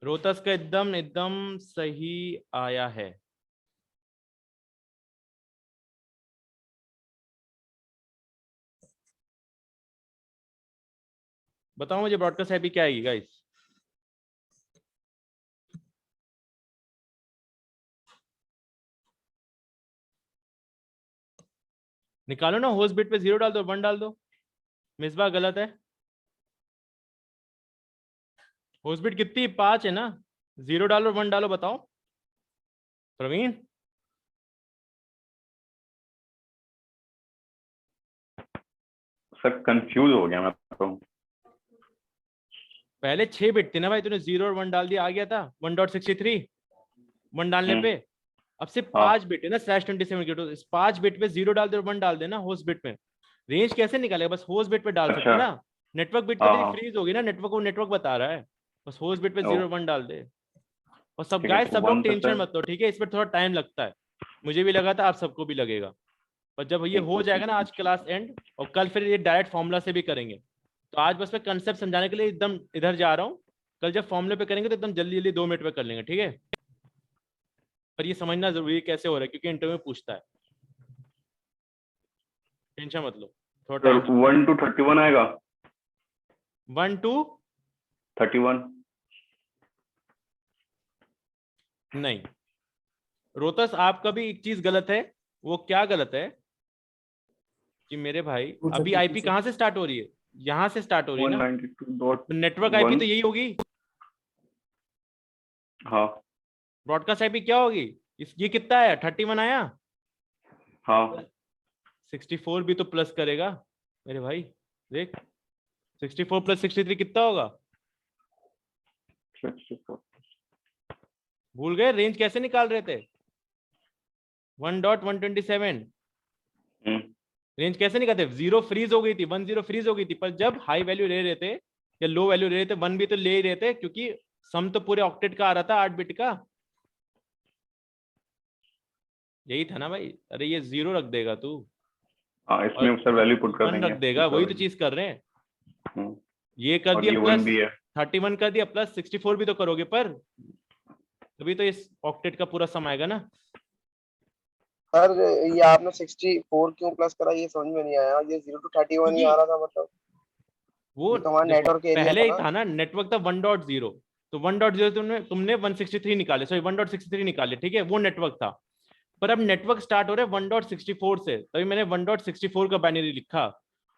A: रोहतस का एकदम एकदम सही आया है। बताओ मुझे ब्रॉडकास्ट आईपी क्या आएगी गाइस? निकालो ना, होस्ट बिट पे 0 डाल दो, 1 डाल दो। मिसबा गलत है, होस्ट बिट कितनी, 5 है ना, 0 डालो 1 डालो, बताओ प्रवीण।
B: सर कंफ्यूज हो गया मैं तो।
A: पहले 6 बिट थे ना भाई, तूने 0 और 1 डाल दिया, आ गया था 1.63, 1 डालने पे। अब सिर्फ 5 बिट है ना /27 के, तो इस 5 बिट पे 0 डाल दे और 1 डाल देना होस्ट बिट में। रेंज कैसे निकालेगा, बस होस्ट बिट पे डाल सकते हैं ना। नेटवर्क बिट पे तेरी फ्रीज होगी ना, नेटवर्क को नेटवर्क बता रहा है, बस होस्ट बिट पे 0 और 1 डाल दे। और सब
B: ठीक है,
A: गाइस,
B: तो
A: सब लोग
B: 1 पे
A: टेंशन
B: सर।
A: मत लो, ठीक है, इस पर थोड़ा टाइम लगता है, मुझे भी लगा था, आप सबको भी लगेगा, पर जब ये हो जाएगा ना आज क्लास एंड, और कल फिर ये डायरेक्ट फॉर्मूला से भी करेंगे। तो आज बस मैं कंसेप्ट समझाने के लिए एकदम इधर जा रहा हूँ, कल जब फॉर्मूले पे करेंगे तो एकदम जल्दी जल्दी 2 मिनट में कर लेंगे, ठीक है। पर ये समझना जरूरी है कैसे हो रहा है, क्योंकि इंटरव्यू में पूछता है। टेंशन मत लो, थोड़ा
B: सर
A: टाइम।
B: 1 to 31 आएगा।
A: 1 to
B: 31
A: नहीं, रोहतस आपका भी एक चीज गलत है। वो क्या गलत है कि मेरे भाई अभी आईपी कहां से स्टार्ट हो रही है, यहां से स्टार्ट हो रही है ना,
B: 192.1।
A: नेटवर्क आईपी तो यही होगी।
B: हाँ
A: ब्रॉडकास्ट आईपी क्या होगी, ये कितना आया, 31 आया।
B: हाँ
A: 64 भी तो प्लस करेगा मेरे भाई, देख 64 + 63 कितना होगा?
B: 64।
A: भूल गए रेंज कैसे निकाल रहे थे, 1.127 रेंज कैसे निकालते, 0 फ्रीज हो गई थी, 10 फ्रीज हो गई थी, पर जब हाई वैल्यू ले रहे थे या लो वैल्यू ले रहे थे, 1 भी तो ले ही रहे थे, क्योंकि सम तो पूरे ऑक्टेट का आ रहा था, 8 बिट का। यही था ना भाई, अरे ये 0 रख देगा तू,
B: हाँ, इसमें सर वैल्यू पुट कर
A: 1
B: देंगे।
A: रख देगा, वही तो चीज कर रहे हैं।
B: हम्म,
A: ये कर
B: और
A: दिया
B: ये 1
A: प्लस
B: भी है।
A: 31 कर दिया, प्लस 64 भी तो करोगे, पर तभी तो इस ऑक्टेट का पूरा सम आएगा ना।
C: सर ये आपने 64 क्यों प्लस करा, ये समझ में नहीं आया। ये 0 to 31 ही
A: क्योंकि
C: आ रहा था, मतलब
A: वो
C: ये तो हमारा
A: देखो
C: नेटवर्क एरिया
A: पहले
C: था
A: ही
C: ना।
A: था ना, नेटवर्क था 1.0, तो 1.0 तुमने 163 निकाले, सॉरी 1.63 निकाले, ठीक है, वो नेटवर्क था। पर अब नेटवर्क स्टार्ट हो रहा है 1.64 से, तभी मैंने 1.64 का बाइनरी लिखा।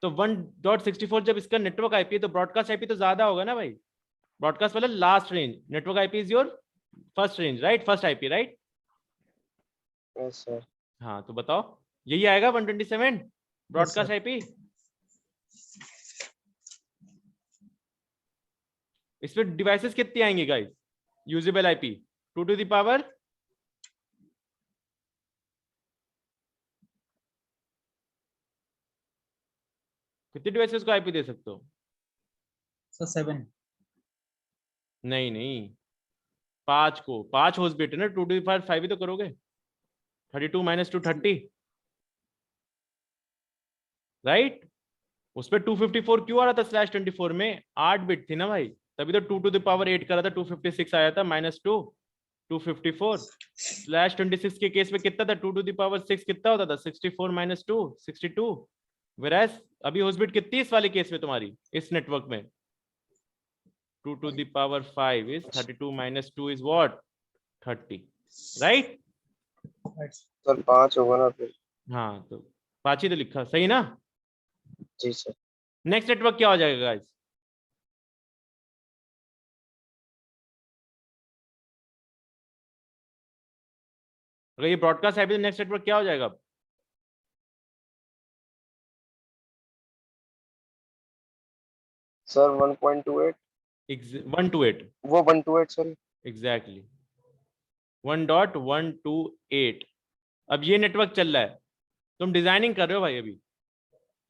A: तो 1.64 जब इसका नेटवर्क आईपी है, तो ब्रॉडकास्ट आईपी तो ज्यादा होगा ना भाई। ब्रॉडकास्ट वाला last range, network IP is your first range, right, first IP, right.
C: Yes sir.
A: हाँ तो बताओ, यही आएगा 127 ब्रॉडकास्ट आईपी। इसमें डिवाइसेस कितनी आएंगी guys? Usable IP 2 to the power कितने डिवाइसेस को आईपी दे सकते हो?
E: सर 7।
A: नहीं नहीं, 5 को, 5 होस्ट बिट है ना, 2 टू द पावर 5 ही तो करोगे। 32 माइनस 2 30, राइट? उसपे 254 क्यों आ रहा था स्लैश 24 में? 8 बिट थी ना भाई, तभी तो 2 टू द पावर 8 करा था, 256 आया था, माइनस 2 254 स्लैश 26 के केस में कितना था? 2 टू द पावर 6 कितना होता था? 64 माइनस 2 62। वेरास अभी होस्ट बिट कितनी इस वाले केस में तुम्हारी इस नेटवर्क में? 2 to the power 5 is 32 minus 2 is what? 30, right?
C: Sir 5 होगा ना फिर?
A: हाँ तो 5 ही तो लिखा, सही ना?
C: जी सर।
A: नेक्स्ट नेटवर्क क्या हो जाएगा गाइस? अगर ये ब्रॉडकास्ट है तो नेक्स्ट नेटवर्क क्या हो जाएगा अब?
C: सर 1.28
A: 128,
C: वो 128 सर।
A: एग्जैक्टली 1.128। अब ये नेटवर्क चल रहा है, तुम डिजाइनिंग कर रहे हो भाई अभी।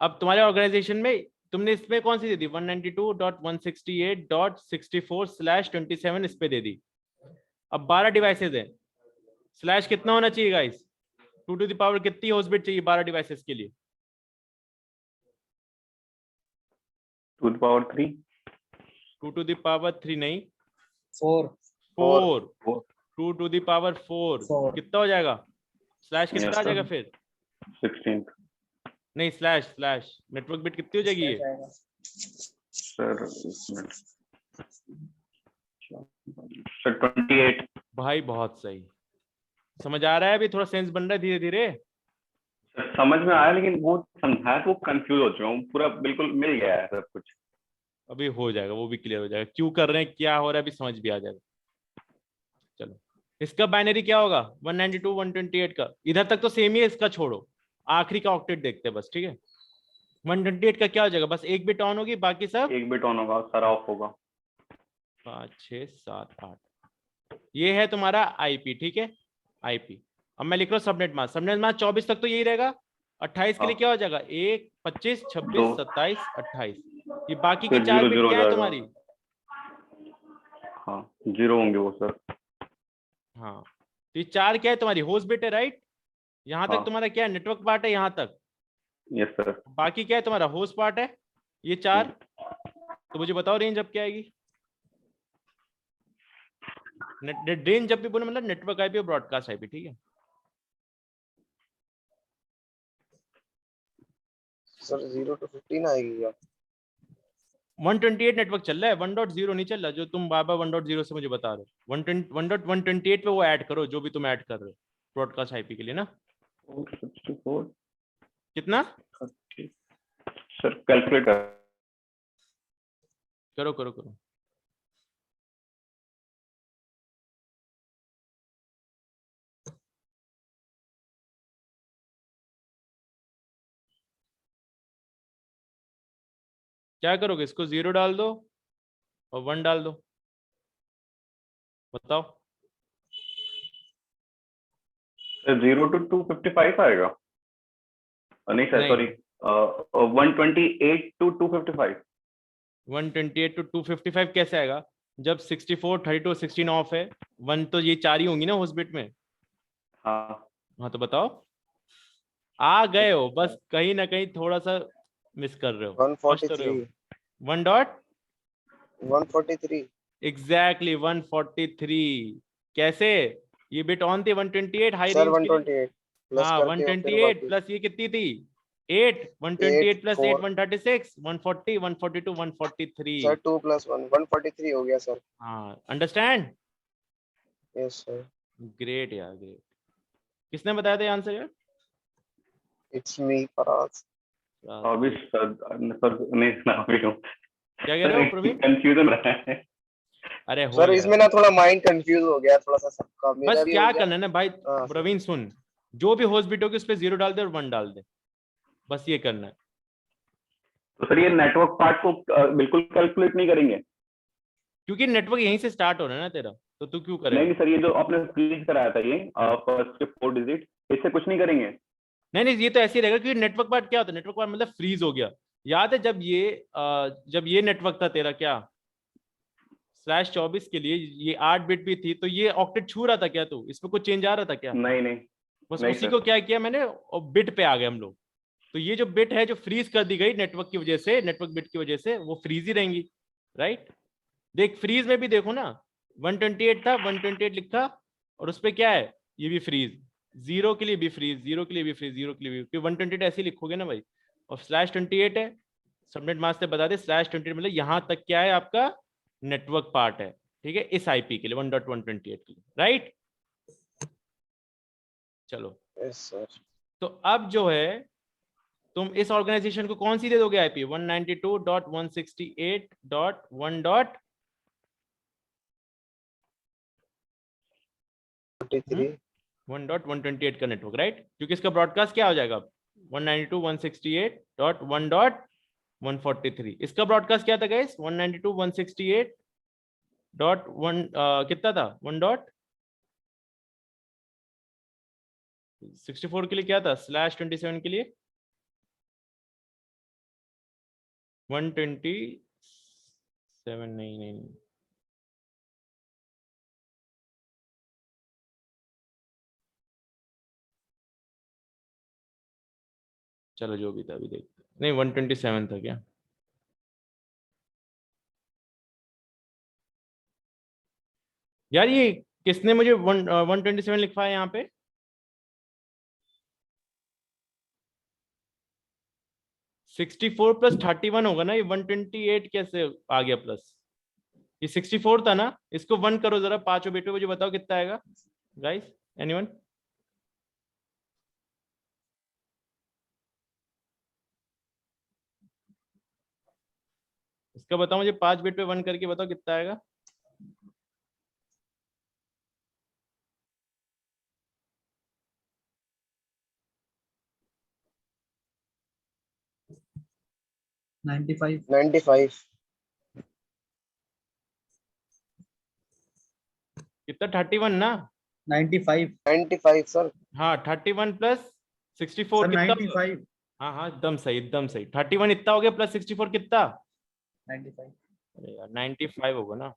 A: अब तुम्हारे ऑर्गेनाइजेशन में तुमने इसमें कौन सी दे दी? 192.168.64/27 इस पे दे दी। अब 12 डिवाइसेस हैं, स्लैश कितना होना चाहिए गाइस? 2 टू द पावर कितनी होस्ट बिट चाहिए 12 डिवाइसेस के लिए?
B: 2 to the power 3।
A: 2 to the power 3 नहीं,
E: 4
A: 4
B: 4
A: 2 टू द पावर 4
E: 4
A: कितना हो जाएगा? स्लैश
B: Yes,
A: कितना आ
B: sir.
A: जाएगा फिर?
B: 16
A: नहीं, स्लैश नेटवर्क बिट कितनी हो जाएगी ये?
B: Sir sir 28।
A: भाई बहुत सही, समझ आ रहा है अभी? थोड़ा सेंस बन रहा है धीरे धीरे।
B: सर समझ में आया, लेकिन वो समझाया तो कंफ्यूज हो चुका हूँ पूरा, बिल्कुल मिल गया है सब कुछ।
A: अभी हो जाएगा, वो भी क्लियर हो जाएगा, क्यों कर रहे हैं, क्या हो रहा है, अभी समझ भी आ जाएगा। चलो, इसका बाइनरी क्या होगा? 192 128 का। इधर तक तो सेम ही है, इसका छोड़ो, आखिरी का ऑक्टेट देखते हैं बस, ठीक है? 128 का क्या हो जाएगा? बस एक बिट ऑन होगी, बाकी सब
B: एक बिट ऑन होगा, सारा ऑफ होगा।
A: 5 6 7 8। ये है तुम्हारा आईपी, ठीक है? आईपी। अब मैं लिख रहा हूँ सबनेट मास्क। सबनेट मास्क 24 तक तो यही रहेगा। 28 के लिए
B: हाँ।
A: क्या हो जाएगा? 1 25 26
B: दो।
A: 27 28। ये बाकी की
B: फिर
A: 4
B: 0
A: बिट
B: 0
A: क्या
B: हो
A: है
B: जाएगा।
A: तुम्हारी?
B: हाँ 0 होंगे वो सर।
A: हाँ, तो ये 4 क्या है तुम्हारी? होस्ट बिट है, राइट? यहाँ
B: हाँ।
A: तक तुम्हारा क्या है? नेटवर्क पार्ट है यहाँ तक।
B: Yes sir.
A: बाकी क्या है तुम्हारा? होस्ट पार्ट है, ये 4। तो मुझे बताओ रेंज अब क्या आएगी? रेंज जब भी बोले मतलब नेटवर्क आईपी और ब्रॉडकास्ट आईपी, ठीक है?
C: सर 0 to 15 आएगी क्या?
A: 128 नेटवर्क चल रहा है, 1.0 नहीं चल रहा जो तुम बार बार 1.0 से मुझे बता रहे हो। 1.128 पे वो ऐड करो जो भी तुम ऐड कर रहे हो ब्रॉडकास्ट आईपी के लिए ना।
B: 64
A: कितना?
B: सर कैलकुलेट
A: करो करो करो। क्या करोगे? इसको 0 डाल दो और 1 डाल दो, बताओ।
B: 0 to 255 आएगा। नहीं सर,
A: नहीं।
B: Sorry 128 to 255।
A: 128 to 255 कैसे आएगा जब 64 32 16 ऑफ है? 1 तो ये 4 ही होंगी ना होस्ट बिट में।
B: हाँ
A: हाँ तो बताओ, आ गए हो, बस कहीं ना कहीं थोड़ा सा मिस कर रहे हो।
C: 143
A: 1 डॉट
C: 143
A: एग्जैक्टली 143। कैसे? ये बिट ऑन थी 128 हाई
C: सर
A: रेंज के लिए।
C: 128 प्लस
A: हाँ
C: करके और फिर
A: 128
C: बाकी
A: प्लस ये कितनी थी? 8 128 प्लस 8
C: 4
A: 136 140 142 143।
C: सर 2 + 1 143 हो गया सर।
A: हाँ, अंडरस्टैंड?
C: Yes sir.
A: ग्रेट यार, ग्रेट। किसने बताया था आंसर यार?
C: It's me Faraz.
B: अभी सर नहीं सुना अभी हूँ।
A: क्या कह रहे हो प्रवीण?
B: कंफ्यूजन रहा है।
A: अरे हो
C: सर
A: यार।
C: इसमें ना थोड़ा माइंड कंफ्यूज हो गया थोड़ा सा सबका, मेरा
A: बस
C: भी
A: क्या
C: हो गया।
A: करना है ना भाई
C: हाँ, सर।
A: प्रवीण, सुन, जो भी होस्ट बिट होगी उस पे 0 डाल दे और 1 डाल दे, बस ये करना है।
B: तो सर ये नेटवर्क पार्ट को बिल्कुल कैलकुलेट नहीं करेंगे?
A: क्योंकि नेटवर्क यहीं से स्टार्ट हो रहा है ना तेरा, तो तू क्यों करेगा?
B: नहीं सर, ये जो आपने फ्रीज कराया था ये फर्स्ट के 4 डिजिट, इससे कुछ नहीं करेंगे?
A: नहीं ये तो ऐसे ही रहेगा, क्योंकि नेटवर्क पार्ट क्या होता है, नेटवर्क पार्ट मतलब फ्रीज हो गया। याद है जब ये नेटवर्क था तेरा क्या /24 के लिए, ये 8 बिट भी थी, तो ये ऑक्टेट छू रहा था क्या? तू इसमें कुछ चेंज आ रहा था क्या?
B: नहीं नहीं
A: बस
B: नहीं
A: उसी
B: सर।
A: को क्या किया मैंने, और बिट पे आ गए हम लोग। तो ये जो बिट है जो फ्रीज कर दी गई नेटवर्क की वजह से, नेटवर्क बिट की वजह से, वो फ्रीज ही रहेंगी, राइट? देख फ्रीज में भी देखो ना, 128 था, 128 लिखा, और उस पे क्या है, ये भी फ्रीज, 0 के लिए भी फ्रीज, 0 के लिए भी फ्रीज, 0 के लिए भी, क्योंकि 128 ऐसे ही लिखोगे ना भाई। और /28 है, सबनेट मास्क से बता दे, /28 मतलब यहाँ तक क्या है आपका नेटवर्क पार्ट है, ठीक है, इस आईपी के लिए 1.128 के लिए, राइट? चलो,
C: यस सर।
A: तो अब जो है तुम इस ऑर्गेनाइजेशन को कौन सी दे दोगे आईपी? 192.168.1.
C: 43
A: 1.128 का नेटवर्क, राइट? क्योंकि इसका ब्रॉडकास्ट क्या हो जाएगा 192.168.1.143। इसका ब्रॉडकास्ट क्या था गाइस? 192.168.1 कितना था, 1.64 के लिए क्या था, /27 के लिए 127, नहीं चलो जो भी था अभी देखते, नहीं 127 था क्या? यार ये किसने मुझे 127 लिखवाया यहाँ पे? /64 + 31 होगा ना, ये 128 कैसे आ गया प्लस? ये 64 था ना, इसको 1 करो जरा, पांचों बेटों, मुझे बताओ कितना आएगा गाइस, एनीवन? इसका बताओ मुझे, 5 बिट पे 1 करके बताओ कितना आएगा?
E: नाइन्टी फाइव
C: 95
A: कितना, 31 ना?
E: 95
C: 95 सर।
A: हाँ 31 + 64
E: सर
A: कितना?
E: 95
A: हाँ एकदम सही, एकदम सही। 31 इतना हो गया, + 64 कितना?
E: 95
A: अरे यार 95 होगा ना,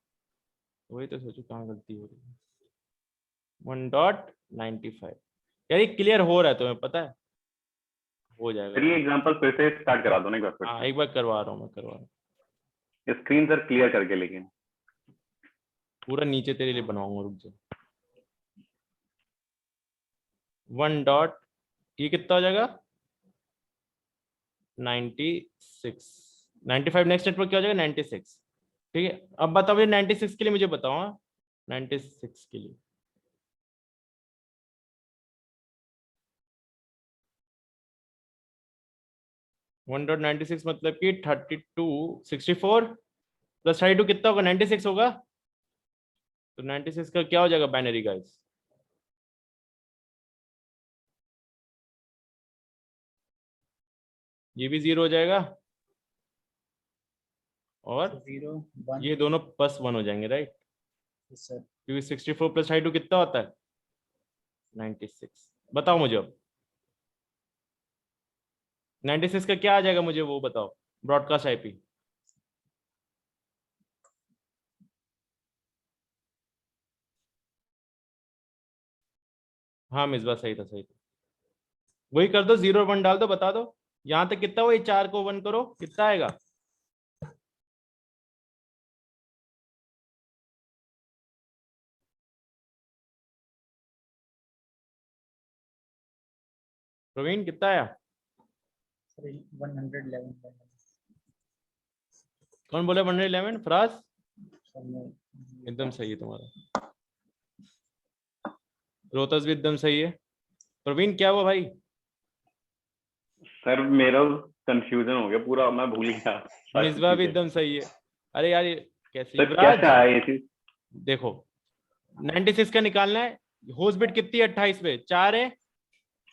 A: वही तो सोचो कहाँ गलती हो रही है। 1.95 यार, ये क्लियर हो रहा है तुम्हें पता है? हो जाएगा।
B: चलिए एग्जांपल फिर से स्टार्ट करा दो ना एक बार
A: हाँ
B: फिर
A: एक बार करवा रहा हूँ, मैं करवा रहा हूँ,
B: से स्क्रीन सर क्लियर करके, लेकिन
A: पूरा नीचे तेरे लिए बनवाऊंगा, रुक जा। 1 डॉट, ये कितना हो जाएगा 96, 95 नेक्स्ट नेटवर्क क्या हो जाएगा 96, ठीक है? अब बताओ ये 96 के लिए मुझे बताओ, हाँ 96 के लिए 1.96 मतलब कि 32, 64 + 32 कितना होगा, 96 होगा। तो 96 का क्या हो जाएगा बाइनरी गाइस? ये भी 0 हो जाएगा, और
E: 0 1
A: ये दोनों +1 हो जाएंगे, राइट?
E: सर।
A: क्योंकि 64 + 32 कितना होता है 96। बताओ मुझे अब 96 का क्या आ जाएगा, मुझे वो बताओ, ब्रॉडकास्ट आईपी। हाँ मिसबा सही था, सही था। वही कर दो, 0 और 1 डाल दो, बता दो यहां तक कितना हुआ, ये 4 को 1 करो कितना आएगा? प्रवीण कितना आया?
E: सर 111
A: कौन बोले 111? फराज?
E: सर मैं
A: एकदम सही है तुम्हारा। रोहतस भी एकदम सही है। प्रवीण क्या हुआ भाई?
B: सर मेरा कंफ्यूजन हो गया पूरा, मैं भूल गया सारी
A: मिसबा भी
B: चीजें।
A: एकदम सही है। अरे यार ये कैसे,
B: सर
A: युवराज
B: कैसे आया ये चीज?
A: देखो 96 का निकालना है, होस्ट बिट कितनी है 28 पे, 4 है।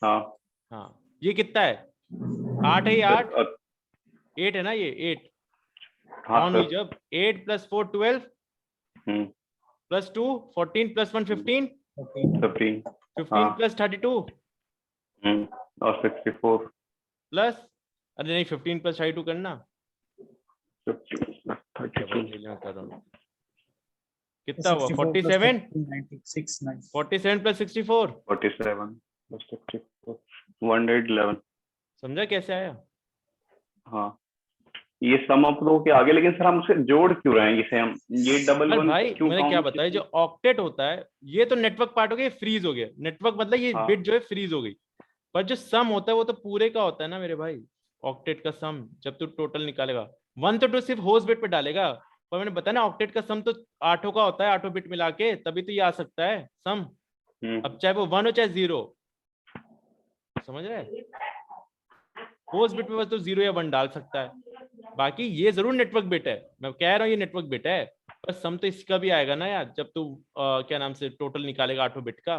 B: हाँ
A: हाँ ये कितना है, 8 है, ये 8
B: सर,
A: 8 है ना, ये 8
B: हाँ
A: ऑन हुई
B: सर।
A: जब, 8 + 4 12, प्लस 2 14 प्लस 1 15
E: ओके
B: 15
A: 15
B: हाँ।
A: प्लस 32
B: और 64
A: प्लस, अरे नहीं 15 प्लस 32 करना,
B: 50 32
A: कर रहा हूँ। कितना हुआ 47 47 प्लस 64
B: 47 plus 64 111
A: समझा कैसे आया?
B: हाँ ये सम अप दो के आगे, लेकिन सर हम उसे जोड़ क्यों रहे हैं इसे हम, ये डबल
A: अरे
B: वन
A: भाई
B: क्यों
A: मैंने क्या
B: count
A: बताया, जो ऑक्टेट होता है ये तो नेटवर्क पार्ट हो गया, फ्रीज हो गया नेटवर्क, मतलब ये
B: हाँ।
A: बिट जो है फ्रीज हो गई, पर जो सम होता है वो तो पूरे का होता है ना मेरे भाई। ऑक्टेट का सम जब तू टोटल निकालेगा, वन तो सिर्फ होस्ट बिट पे डालेगा, पर मैंने बताया ना ऑक्टेट का सम तो आठों का होता है, आठों बिट मिला के, तभी तो ये आ सकता है सम। अब चाहे वो 1 हो चाहे 0, समझ रहे? होस्ट बिट में बस तो 0 या 1 डाल सकता है, बाकी ये जरूर नेटवर्क बिट है, मैं कह रहा हूँ ये नेटवर्क बिट है, पर सम तो इसका भी आएगा ना यार, जब तू क्या नाम से टोटल निकालेगा आठों बिट का।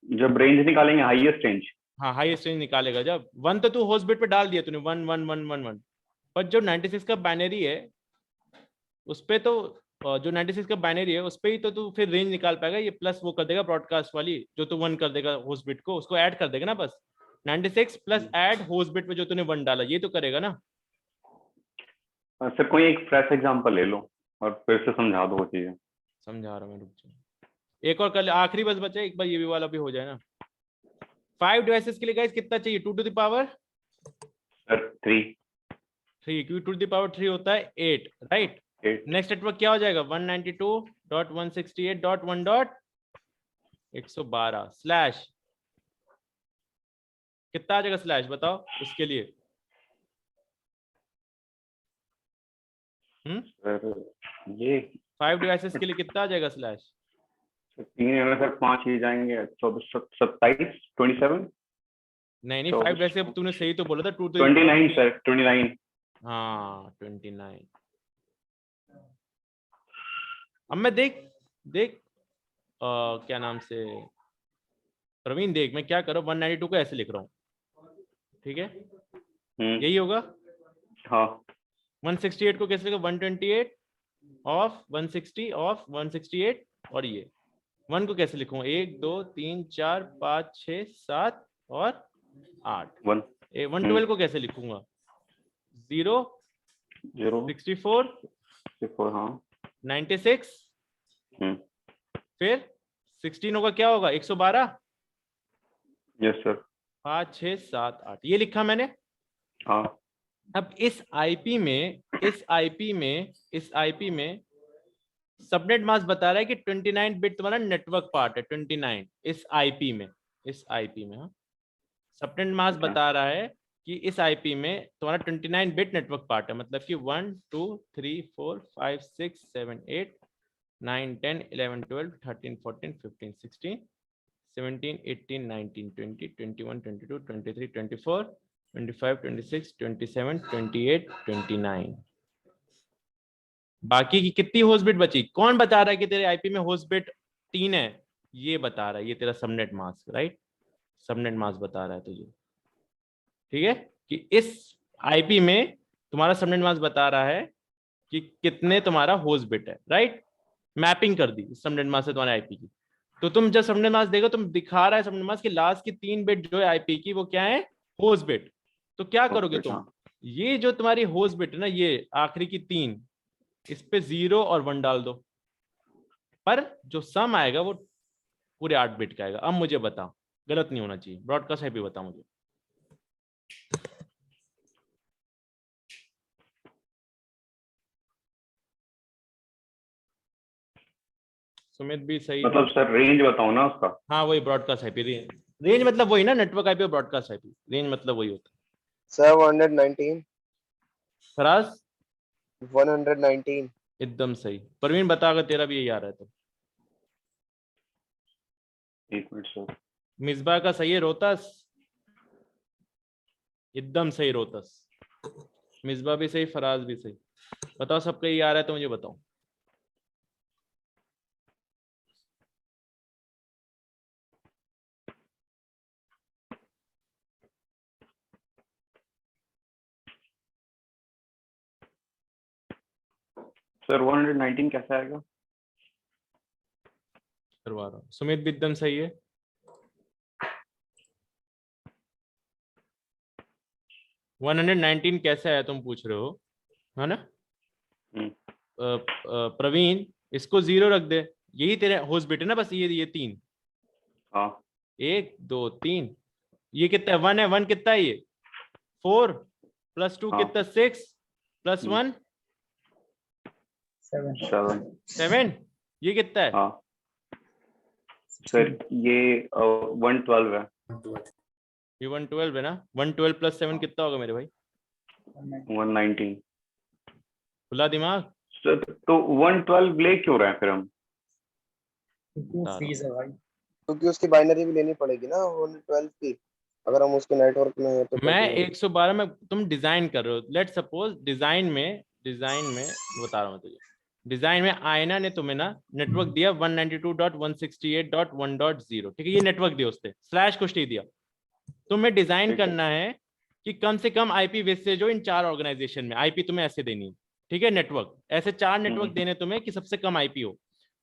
B: जब रेंज निकालेंगे हाईएस्ट रेंज।
A: हाँ हाईएस्ट रेंज निकालेगा, जब 1 तो तू होस्ट बिट पे डाल दिया तूने 1 1 1 1 1, पर जो 96 का बाइनरी है उस पे तो जो 96 का बाइनरी है उस पे ही तो तू फिर रेंज निकाल पाएगा, ये प्लस वो कर देगा ब्रॉडकास्ट वाली, जो तू 1 कर देगा होस्ट बिट को, उसको ऐड कर देगा ना बस, 96 प्लस ऐड होस्ट बिट पे जो तूने 1 डाला, ये तो करेगा ना।
B: सर कोई एक फ्रेश एग्जांपल ले लो और फिर से समझा दो वो चीजें।
A: समझा रहा हूँ मैं, रुक जा, एक और कर ले, आखिरी बस बचा एक बार, ये भी वाला भी हो जाए ना। 5 डिवाइसेस के लिए गाइस कितना चाहिए, 2 टू द पावर
B: सर 3
A: 3, क्योंकि 2 टू द पावर 3 होता है 8, राइट।
B: 8
A: नेक्स्ट नेटवर्क क्या हो जाएगा 192.168.1.112 स्लैश, कितना आ जाएगा स्लैश बताओ उसके लिए?
B: सर ये
A: 5 डिवाइसेस के लिए कितना आ जाएगा स्लैश?
B: 3 है सर, 5 ही जाएंगे, 24 27 27
A: नहीं नहीं 5 डिवाइसेस तूने सही तो बोला था, 2 तो
B: 29 सर 29।
A: हाँ 29। अब मैं देख देख क्या नाम से प्रवीण, देख मैं क्या कर रहा हूँ, 192 को ऐसे लिख रहा हूँ, ठीक है यही होगा।
B: हाँ
A: 168 को कैसे लिखा, 128 ऑफ 160 ऑफ 168, और ये 1 को कैसे लिखूंगा, 1 2 3 4 5 6 7 और 8।
B: 1
A: 112 को कैसे लिखूंगा, 0
B: 0
A: 64
B: 64 हाँ
A: 96 फिर 16 होगा, क्या होगा 112,
B: यस सर
A: 5 6 7 8, ये लिखा मैंने।
B: हाँ
A: अब इस आईपी में सबनेट मास्क बता रहा है कि 29 बिट तुम्हारा नेटवर्क पार्ट है, 29 इस आईपी में हाँ सबनेट मास्क बता रहा है कि इस आईपी में तुम्हारा 29 बिट नेटवर्क पार्ट है, मतलब कि 1 2 3 4 5 6 7 8 9 10 11 12 13 14 15 16 17 18 19 20 21 22 23 24 25 26 27 28 29। बाकी की कितनी होस्ट बिट बची, कौन बता रहा है कि तेरे आईपी में होस्ट बिट 3 है, ये बता रहा है, ये तेरा subnet mask, right, subnet mask बता रहा है तुझे, ठीक है, कि इस आईपी में तुम्हारा सबनेट मास्क बता रहा है कि कितने तुम्हारा होस्ट बिट है, राइट। मैपिंग कर दी सबनेट मास्क से तुम्हारे आईपी की, तो तुम जब सबनेट मास्क देखो तुम दिखा रहा है सबनेट मास्क की लास्ट की 3 बिट जो है आईपी की वो क्या है, होस्ट बिट, तो क्या करोगे तुम, ये जो तुम्हारी होस्ट बिट है ना, ये आखिरी की 3, इस पे 0 और 1 डाल दो, पर जो सम आएगा वो पूरे 8 बिट का आएगा। अब मुझे बता, गलत नहीं होना चाहिए, ब्रॉडकास्ट है भी बता मुझे। सुमित भी सही,
B: मतलब सर रेंज बताओ ना उसका।
A: हाँ वही ब्रॉडकास्ट आईपी, रेंज मतलब वही ना, नेटवर्क आईपी और ब्रॉडकास्ट आईपी, रेंज मतलब वही होता है।
C: 719
A: फराज
C: 119
A: एकदम सही, परवीन बता अगर तेरा भी यही आ रहा है तो।
B: 1 मिनट सर,
A: मिसबा का सही है, रोहतस एकदम सही, रोहतस, मिसबा भी सही, फराज भी सही, बताओ सबका यही आ रहा है तो मुझे बताओ।
B: सर 119 कैसे आएगा?
A: करवा रहा हूँ। सुमित भी एकदम सही है। वन 119 कैसे आया तुम पूछ रहे हो, है ना? प्रवीण इसको 0 रख दे, यही तेरे होस्ट बिट है ना, बस ये 3।
B: हाँ
A: 1 2 3, ये कितना है? 1 है। 1 कितना है? ये 4 + 2
B: हाँ।
A: कितना? 6 + 1
E: 7
A: 7। ये कितना है?
B: हाँ सर ये 112 है।
A: ये 112 है ना? 112 + 7 कितना होगा मेरे भाई?
B: 119
A: खुला दिमाग।
B: सर। तो 112 ले क्यों रहे हैं फिर हम?
E: क्योंकि फ्रीज है भाई।
C: क्योंकि उसकी बाइनरी भी लेनी पड़ेगी ना 112 की, अगर हम उसके नेटवर्क में हैं तो
A: मैं
C: continuous।
A: 112 में, तुम डिजाइन कर रहे हो, लेट सपोज डिजाइन में बता रहा हूँ तुझे, डिजाइन में आयना ने तुम्हें ना नेटवर्क दिया 192.168.1.0, ठीक है? ये नेटवर्क दिया, उसने स्लैश कुछ नहीं दिया। तुम्हें डिजाइन
B: ठीक है।
A: करना है कि कम से कम आईपी वेस्टेज हो इन 4 ऑर्गेनाइजेशन में। आईपी तुम्हें ऐसे देनी है, ठीक है? नेटवर्क ऐसे 4 नेटवर्क देने तुम्हें कि सबसे कम आईपी हो,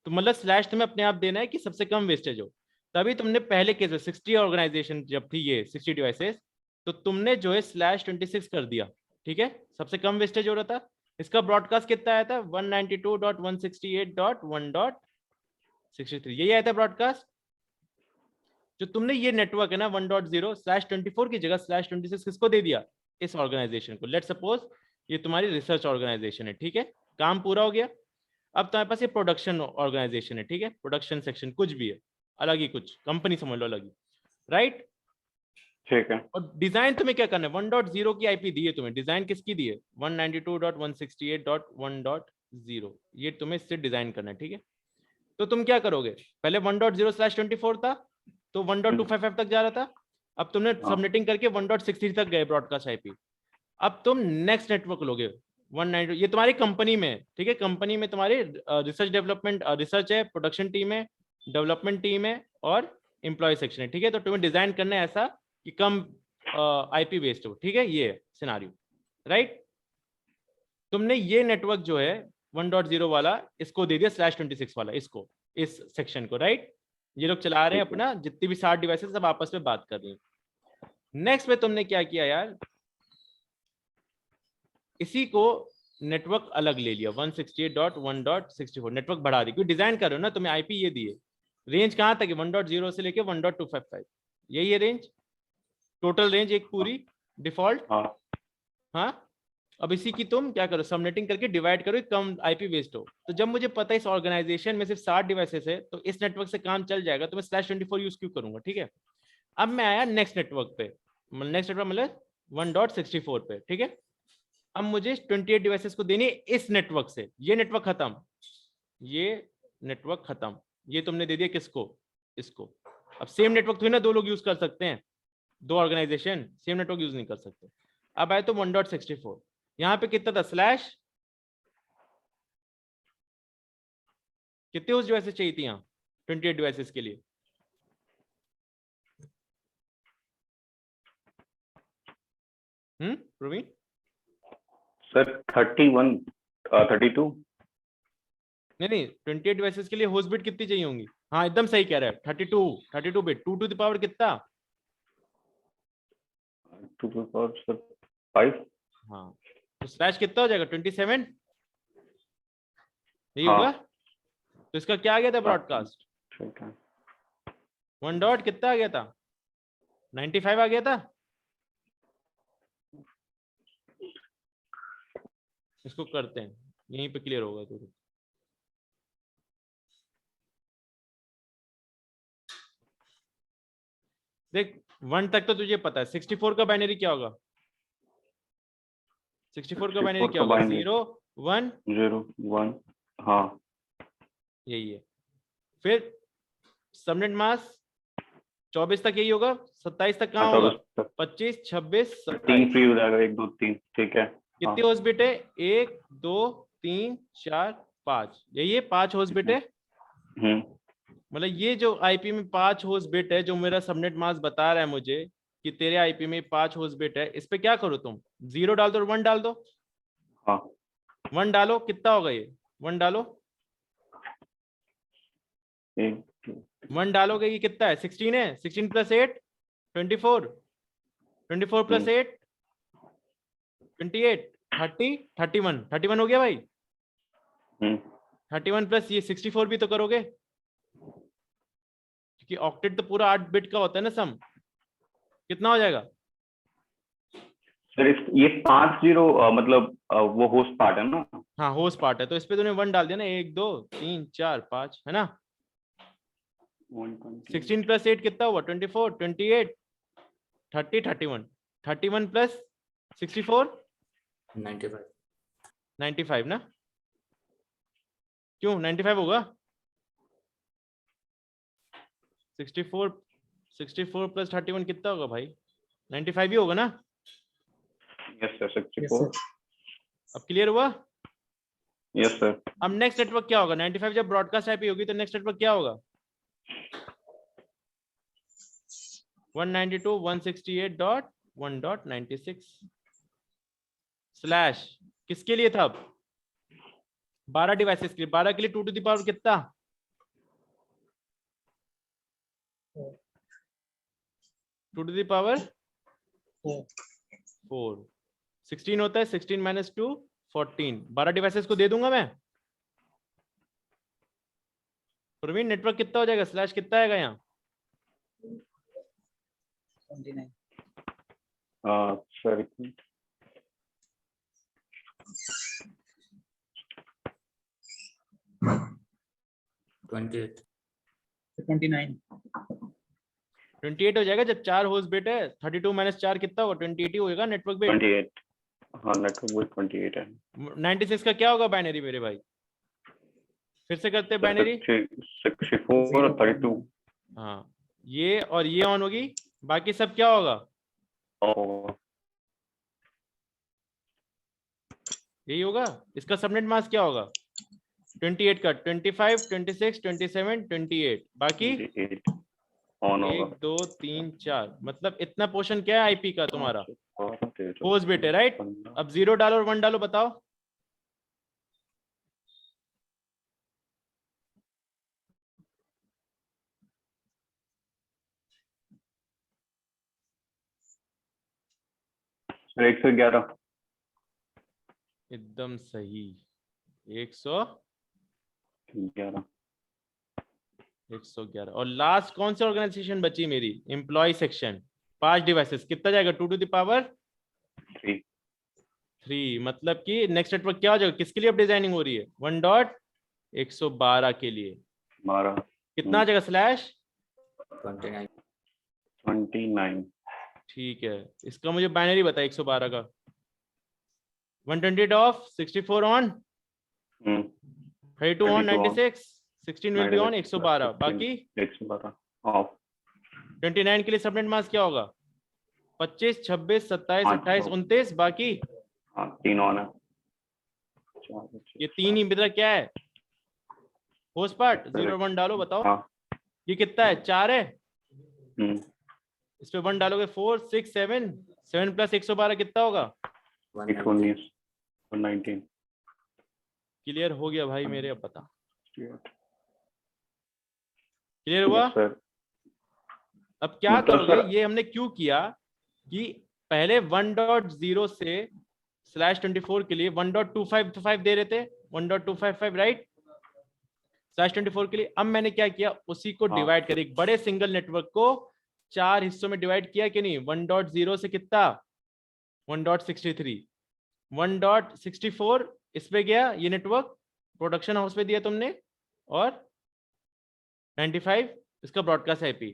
A: तो मतलब स्लैश तुम्हें अपने आप देना है कि सबसे कम वेस्टेज हो। तभी तुमने पहले केस में 60 ऑर्गेनाइजेशन जब थी, ये 60 डिवाइसेस, तो तुमने जो है /26 कर दिया, ठीक है? सबसे कम वेस्टेज हो रहा था। इसका ब्रॉडकास्ट कितना आया था? 192.168.1.63, यही आया था ब्रॉडकास्ट। जो तुमने ये नेटवर्क है ना 1.0/24 की जगह /26 किसको दे दिया? इस ऑर्गेनाइजेशन को। लेट सपोज ये तुम्हारी रिसर्च ऑर्गेनाइजेशन है, ठीक है? काम पूरा हो गया। अब तुम्हारे पास ये प्रोडक्शन ऑर्गेनाइजेशन है, ठीक है? प्रोडक्शन सेक्शन कुछ भी है, अलग ही कुछ कंपनी समझ लो, अलग ही, राइट?
B: ठीक है।
A: और डिजाइन तुम्हें क्या करना है? 1.0 की आईपी दी है तुम्हें, डिजाइन किसकी दी है? 192.168.1.0, ये तुम्हें इससे डिजाइन करना है, ठीक है? तो तुम क्या करोगे? पहले 1.0/24 था, तो 1.255 तक जा रहा था। अब तुमने सबनेटिंग करके 1.63 तक गए ब्रॉडकास्ट आईपी। अब तुम नेक्स्ट नेटवर्क लोगे 192, ये तुम्हारी कंपनी में, ठीक है? कंपनी में तुम्हारी रिसर्च डेवलपमेंट रिसर्च है, प्रोडक्शन टीम है, डेवलपमेंट टीम है और एम्प्लॉय सेक्शन है, ठीक है? तो तुम्हें डिजाइन करना है ऐसा कि कम आईपी बेस्ड हो, ठीक है? ये सिनेरियो, राइट? तुमने ये नेटवर्क जो है 1.0 वाला, इसको दे दिया /26 वाला, इसको, इस सेक्शन को, राइट? ये लोग चला रहे हैं अपना, जितनी भी 60 डिवाइसेस सब आपस में बात कर रही हैं। नेक्स्ट में तुमने क्या किया यार? इसी को नेटवर्क अलग ले लिया 168.1.64, नेटवर्क बढ़ा दी, क्योंकि डिजाइन कर रहे हो ना, तुम्हें आईपी ये दिए। रेंज कहां तक है? 1.0 से लेके 1.255, यही है रेंज, टोटल रेंज एक पूरी डिफॉल्ट। हाँ, अब इसी की तुम क्या करो? सबनेटिंग करके डिवाइड करो, कम आईपी वेस्ट हो। तो जब मुझे पता है इस ऑर्गेनाइजेशन में सिर्फ 60 डिवाइसेस है, तो इस नेटवर्क से काम चल जाएगा, तो मैं /24 यूज क्यों करूंगा, ठीक है? अब मैं आया नेक्स्ट नेटवर्क पे, नेक्स्ट नेटवर्क मतलब 1.64 पे, ठीक है? अब मुझे 28 डिवाइसेस को देनी है इस नेटवर्क से। ये नेटवर्क खत्म, ये नेटवर्क खत्म, ये तुमने दे दिया किसको? इसको। अब सेम नेटवर्क थोड़ी ना दो लोग यूज कर सकते हैं, दो ऑर्गेनाइजेशन सेम नेटवर्क यूज नहीं कर सकते। अब आए तो 1.64, यहाँ पे कितना था? स्लैश कितने उस डिवाइसेस चाहिए थी यहाँ 28 डिवाइसेस के लिए? प्रवीण
B: सर 31 32
A: नहीं 28 डिवाइसेस के लिए होस्ट बिट कितनी चाहिए होंगी? हाँ एकदम सही कह रहा है, 32 बिट, 2 टू द पावर कितना?
B: 2 to the power सर 5।
A: हाँ, तो स्लैश कितना हो जाएगा? 27, यही
B: हाँ।
A: होगा। तो इसका क्या आ गया था ब्रॉडकास्ट?
B: ठीक है।
A: 1 डॉट कितना आ गया था? 95 आ गया था। इसको करते हैं, यहीं पे क्लियर होगा तो। देख 1 तक तो तुझे पता है, 64 का बाइनरी क्या होगा? 64 का बाइनरी क्या होगा? 0 1
B: 0 1। हाँ
A: यही है। फिर सबनेट मास्क 24 तक यही होगा, 27 तक कहाँ होगा? 25 26
B: 3 फ्री हो जाएगा, 1 2 3। ठीक है।
A: कितनी होस्ट बिट है? 1 2 3 4 5, यही है 5 होस्ट बिट है। मतलब ये जो आईपी में 5 होस्ट बिट है, जो मेरा सबनेट मास्क बता रहा है मुझे कि तेरे आईपी में 5 होस्ट बिट है, इस पे क्या करो तुम? 0 डाल दो और 1 डाल दो।
B: हाँ
A: 1 डालो, कितना होगा ये? 1 डालो, 1 डालोगे ये कितना है 16 है 16 प्लस 8 24 24 प्लस 8 28 30 31 31 हो गया भाई 31 प्लस ये 64 भी तो करोगे क्योंकि ऑक्टेट तो पूरा 8 बिट का होता है ना सम कितना हो जाएगा
B: सर ये 5 जीरो मतलब वो होस्ट पार्ट है ना
A: हाँ होस्ट पार्ट है तो इस पे तूने 1 डाल दिया ना 1 2 3 4 5 है ना 16 प्लस 8 कितना हुआ 24 28 30 31 31 प्लस 64 95 ना क्यों 95 होगा 64 प्लस 31 कितना होगा भाई 95 ही होगा ना
B: यस सर
E: Yes,
B: 64
E: sir.
A: अब क्लियर हुआ
B: यस सर
A: अब नेक्स्ट नेटवर्क क्या होगा 95 जब ब्रॉडकास्ट आईपी होगी तो नेक्स्ट नेटवर्क क्या होगा 192.168.1.96 स्लैश किसके लिए था अब 12 डिवाइसेस के लिए 12 के लिए 2 टू द पावर कितना 2 टू द पावर 4 16 होता है 16 माइनस 2 14 12 डिवाइसेस को दे दूंगा मैं प्रवीण नेटवर्क कितना हो जाएगा स्लैश कितना आएगा यहाँ
E: 29.
B: सर
E: 29.
A: 28 हो जाएगा जब 4 होस्ट बिट है 32 माइनस 4 कितना होगा 28 ही होगा नेटवर्क बिट
B: 28 हाँ नेटवर्क 28 है
A: 96 का क्या होगा बाइनरी मेरे भाई फिर से करते हैं बाइनरी
B: 64 और 32
A: हाँ ये और ये ऑन होगी बाकी सब क्या होगा
B: और
A: यही होगा इसका सबनेट मास्क क्या होगा 28 का 25 26 27 28 बाकी
B: 28 ऑन होगा
A: 1 2 3 4 मतलब इतना पोर्शन क्या है आईपी का तुम्हारा
B: 13
A: होस्ट बिट है राइट अब 0 डालो और 1 डालो बताओ
B: सर 111
A: एकदम सही 111 और लास्ट कौन सी ऑर्गेनाइजेशन बची मेरी एम्प्लॉय सेक्शन 5 डिवाइसेस कितना जाएगा 2 टू द पावर 3 मतलब कि नेक्स्ट नेटवर्क क्या हो जाएगा किसके लिए अब डिजाइनिंग हो रही है 1.112 के लिए
B: हमारा
A: कितना आ जाएगा स्लैश
B: 29
A: ठीक है इसका मुझे बाइनरी बता 112 का 128 of 64 on 32 on 96 16 will be on 112 बाकी
B: 112 ऑफ
A: 29 के लिए सबनेट मास्क क्या होगा 25 26 27 28 29 बाकी
B: हाँ 3 ऑन है
A: ये 3 ही मित्र क्या है होस्ट पार्ट 0 1 डालो बताओ
B: हाँ
A: ये कितना है 4 है
B: हम्म,
A: इस पे 1 डालोगे 4 6 7 7 प्लस 112 कितना होगा
B: 119 और 19
A: क्लियर हो गया भाई मेरे अब बता क्लियर हुआ
B: Yes, sir.
A: अब क्या
B: मतलब
A: करोगे
B: सर-
A: ये हमने क्यों किया कि पहले 1.0 से /24 के लिए 1.255 दे रहे थे 1.255 राइट /24 के लिए अब मैंने क्या किया उसी को
B: हाँ।
A: डिवाइड कर एक बड़े सिंगल नेटवर्क को 4 हिस्सों में डिवाइड किया कि नहीं 1.0 से कितना 1.63 1.64 इस पे गया ये नेटवर्क प्रोडक्शन हाउस पे दिया तुमने और 95 इसका ब्रॉडकास्ट आईपी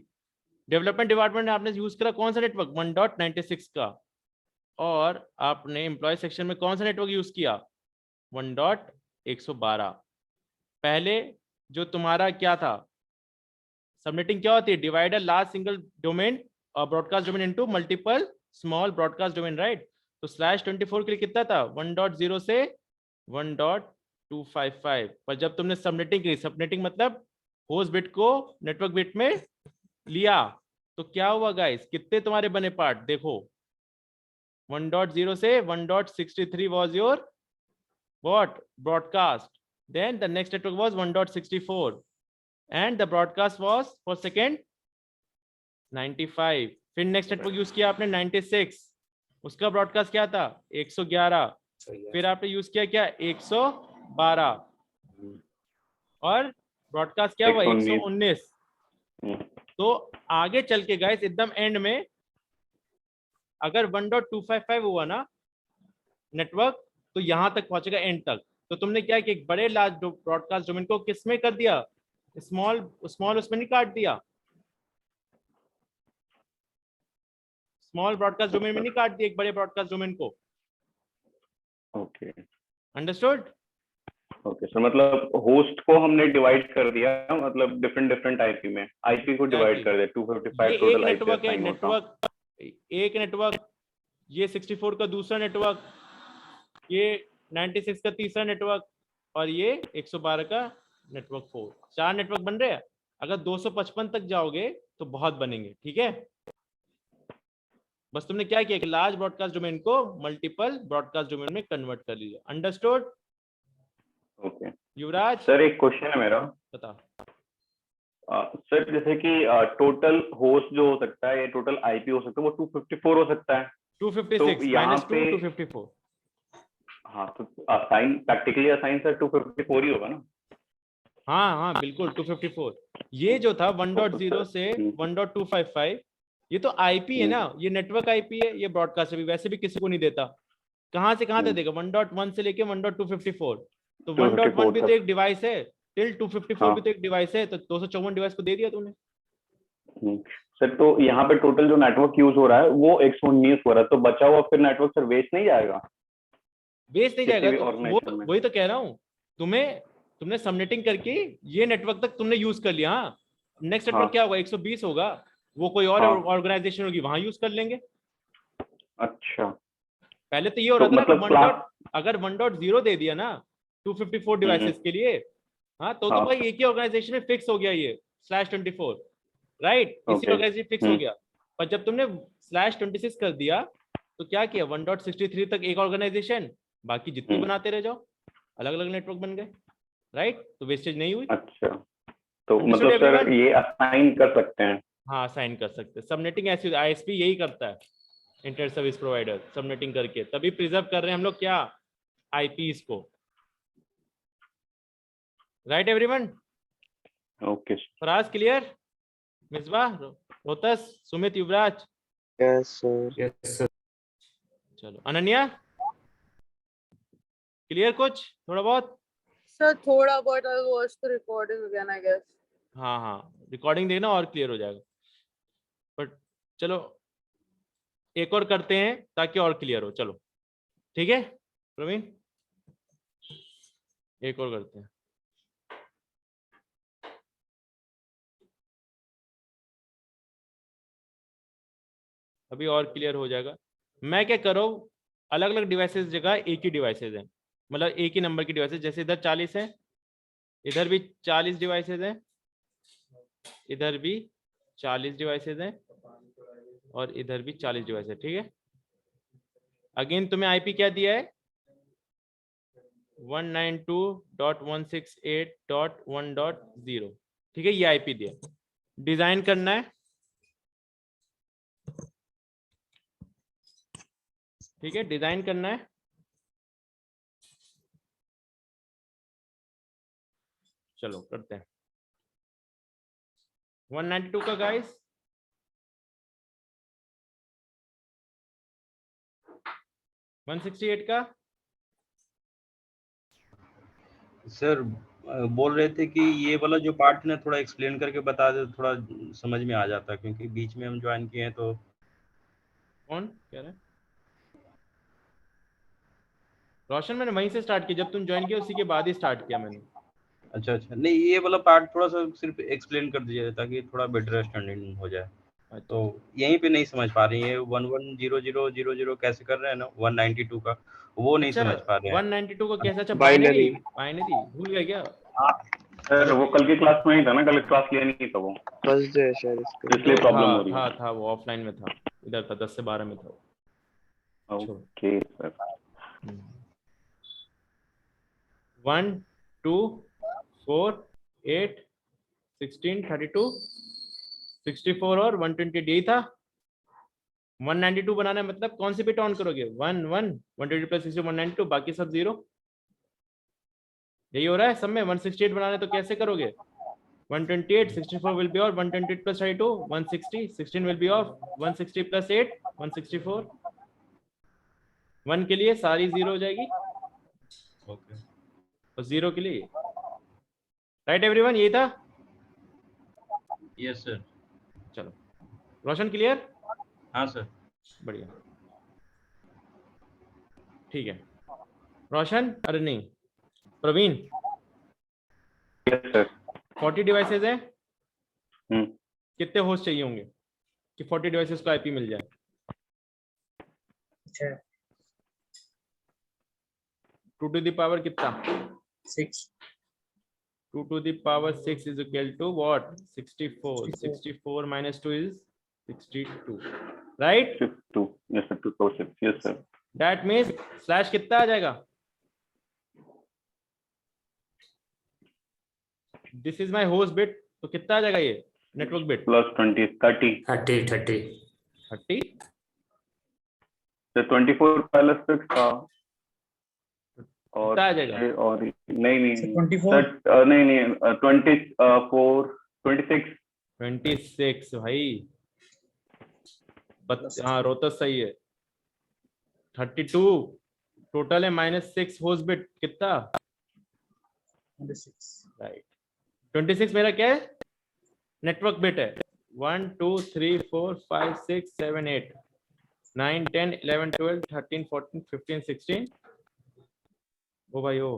A: डेवलपमेंट डिपार्टमेंट ने आपने यूज करा कौन सा नेटवर्क 1.96 का और आपने एम्प्लॉय सेक्शन में कौन सा नेटवर्क यूज किया 1.112 पहले जो तुम्हारा क्या था सबनेटिंग क्या होती है डिवाइडर लार्ज सिंगल डोमेन और broadcast domain into multiple small broadcast domain right तो /24 के लिए कितना था 1.0 से 1.255 पर जब तुमने सबनेटिंग की सबनेटिंग मतलब होस्ट बिट को नेटवर्क बिट में लिया तो क्या हुआ गाइस कितने तुम्हारे बने पार्ट देखो 1.0 से 1.63 was your what broadcast then the next network was 1.64 and the broadcast was for second 95। फिर नेक्स्ट नेटवर्क यूज किया आपने 96, उसका ब्रॉडकास्ट क्या था 111। फिर आपने यूज किया क्या 112 और ब्रॉडकास्ट क्या हुआ 119। तो आगे चल के गाइस एकदम एंड में अगर 1.255 हुआ ना नेटवर्क तो यहां तक पहुंचेगा एंड तक। तो तुमने क्या कि एक बड़े लार्ज ब्रॉडकास्ट डोमेन को किस में कर दिया, स्मॉल स्मॉल उसमें नहीं काट दिया, स्मॉल ब्रॉडकास्ट डोमेन में नहीं काट दिया एक बड़े ब्रॉडकास्ट डोमेन को।
B: Okay
A: understood?
B: ओके सर, मतलब होस्ट को हमने डिवाइड कर दिया, मतलब डिफरेंट डिफरेंट आईपी में, आईपी को डिवाइड कर दिया 255
A: ये एक
B: टोटल आईपी
A: नेटवर्क है,
B: असाइन होता।
A: नेटवर्क एक नेटवर्क, ये 64 का दूसरा नेटवर्क, ये 96 का तीसरा नेटवर्क और ये 112 का नेटवर्क 4। 4 नेटवर्क बन रहे हैं। अगर 255 तक जाओगे तो बहुत बनेंगे, ठीक है। बस तुमने क्या किया कि लार्ज ब्रॉडकास्ट डोमेन को मल्टीपल ब्रॉडकास्ट डोमेन में कन्वर्ट कर लिया। अंडरस्टूड?
B: ओके
A: युवराज
B: सर, एक क्वेश्चन है मेरा।
A: बता।
B: सर जैसे कि टोटल होस्ट जो हो सकता है या टोटल आईपी हो सकता है वो 254 हो सकता है।
A: 256
B: यहाँ
A: -2
B: पे
A: 254।
B: हाँ, तो असाइन प्रैक्टिकली असाइन सर 254 ही होगा ना?
A: हाँ हाँ बिल्कुल 254। ये जो था 1.0 से 1.255 ये तो आईपी है ना, ये नेटवर्क आईपी है, ये ब्रॉडकास्ट भी वैसे भी किसी को नहीं देता। कहाँ से कहाँ तक देगा 1.1 से लेके 1.254। तो 1.1 भी तो एक डिवाइस है, टिल 254 भी तो एक डिवाइस है, तो 254 डिवाइस को दे दिया तूने।
B: सर तो यहाँ पे टोटल जो नेटवर्क यूज हो रहा है वो 119 हो रहा है, तो बचा हुआ फिर नेटवर्क सर वेस्ट नहीं जाएगा?
A: वेस्ट नहीं
B: किसी
A: जाएगा
B: भी
A: तो
B: organization में।
A: वही तो कह रहा हूँ तुमने सबनेटिंग करके ये नेटवर्क तक तुमने यूज कर लिया। हाँ नेक्स्ट नेटवर्क क्या होगा 120 होगा, वो कोई और ऑर्गेनाइजेशन होगी वहां यूज कर लेंगे।
B: अच्छा,
A: पहले तो ये हो रहा था ना
B: मतलब
A: अगर 1.0 दे दिया ना 254 डिवाइसेस के लिए, हाँ तो भाई एक ही ऑर्गेनाइजेशन में फिक्स हो गया ये /24, राइट, इसी ऑर्गेनाइजेशन फिक्स हो गया। पर जब तुमने /26 कर दिया तो क्या किया 1.63 तक एक ऑर्गेनाइजेशन, बाकी जितनी बनाते रह जाओ, अलग अलग नेटवर्क बन गए, राइट। तो वेस्टेज नहीं हुई।
B: अच्छा, तो मतलब सर ये असाइन कर सकते हैं?
A: हाँ असाइन कर सकते हैं। सबनेटिंग ऐसी आईएसपी यही करता है, इंटरनेट सर्विस प्रोवाइडर, सबनेटिंग करके तभी प्रिजर्व कर रहे हैं हम लोग क्या आईपीस को, right everyone?
B: Okay
A: Faraz clear? Misbah, Rohtas, Sumit, Yuvraj?
C: Yes sir.
A: चलो अनन्या क्लियर कुछ थोड़ा बहुत?
F: सर थोड़ा बहुत, I watch the recording again I guess.
A: हाँ हाँ रिकॉर्डिंग देखना और क्लियर हो जाएगा। बट चलो एक और करते हैं ताकि और क्लियर हो। चलो ठीक है प्रवीण, एक और करते हैं। अभी और क्लियर हो जाएगा। मैं क्या करो, अलग अलग डिवाइसेस जगह एक ही डिवाइसेस हैं, मतलब एक ही नंबर की डिवाइसेस। जैसे इधर 40 है, इधर भी 40 डिवाइसेस हैं, इधर भी 40 डिवाइसेस हैं और इधर भी 40 डिवाइस है, ठीक है। अगेन तुम्हें आईपी क्या दिया है 192.168.1.0, ठीक है, ये आईपी दिया। डिजाइन करना है, ठीक है, डिजाइन करना है। चलो करते हैं 192 का गाइस, 168 का।
D: सर बोल रहे थे कि ये वाला जो पार्ट ना थोड़ा एक्सप्लेन करके बता दे, थोड़ा समझ में आ जाता, क्योंकि बीच में हम ज्वाइन किए हैं तो।
A: कौन कह रहा है? रोशन मैंने वहीं से स्टार्ट किया, जब तुम ज्वाइन किया उसी के बाद ही स्टार्ट किया मैंने।
D: अच्छा अच्छा, नहीं ये वाला पार्ट थोड़ा सा सिर्फ एक्सप्लेन कर दीजिए ताकि थोड़ा बेटर अंडरस्टैंडिंग हो जाए।
A: अच्छा,
D: तो यहीं पे नहीं समझ पा रही है 110000 कैसे कर रहे हैं ना 192 का, वो नहीं
A: अच्छा
D: समझ पा रहे हैं।
A: 192 का कैसे? अच्छा
C: बाइनरी।
A: बाइनरी भूल गया क्या?
B: सर वो कल की क्लास में ही था ना, कल क्लास लिया नहीं था वो,
C: थर्सडे है शायद इसका।
B: इसलिए प्रॉब्लम हो रही है।
A: था वो ऑफलाइन में था, इधर था 10 से 12 में था।
B: Okay sir.
A: 1 2 4 8 16, 32, 64 और 128 यही था। 192 बनाना है, मतलब कौन सी बिट ऑन करोगे? 1 1 120 प्लस 60 192, बाकी सब 0। यही हो रहा है सब में। 168 बनाना है तो कैसे करोगे? 128, 64 will be off, 128 plus 32, 160, 16 will be off, 160 plus 8, 164। 1 के लिए सारी 0 हो जाएगी
D: ओके
A: और 0 के लिए। राइट एवरीवन, यही था।
D: Yes sir.
A: चलो रोशन, क्लियर?
D: हाँ सर।
A: बढ़िया, ठीक है। रोशन, अरे नहीं, प्रवीण,
B: यस सर।
A: 40 डिवाइसेस है,
B: हम्म
A: कितने होस्ट चाहिए होंगे कि 40 डिवाइसेस को आईपी मिल जाए?
E: अच्छा
A: 2 to the power कितना?
E: 6
A: 2 to the power 6 is equal to what? 64.
E: 64.
A: 64 minus 2 is 62, right?
B: 2 yes sir 2 yes sir.
A: That means slash कितना आ जाएगा? This is my host bit, तो कितना आ जाएगा ये नेटवर्क बिट?
B: प्लस 20 30
A: 30।
B: तो 24 पहले 6 था और
A: कितना आ जाएगा?
B: और नहीं
E: So
B: नहीं
E: 24
B: सर नहीं 24 26
A: 26 भाई। हाँ रोहतक सही है। 32 टोटल है, -6 होस्ट बिट कितना?
E: 26
A: राइट। 26 मेरा क्या है? नेटवर्क बिट है। 1 2 3 4 5 6 7 8 9 10 11 12 13 14 15 16। ओ भाई ओ,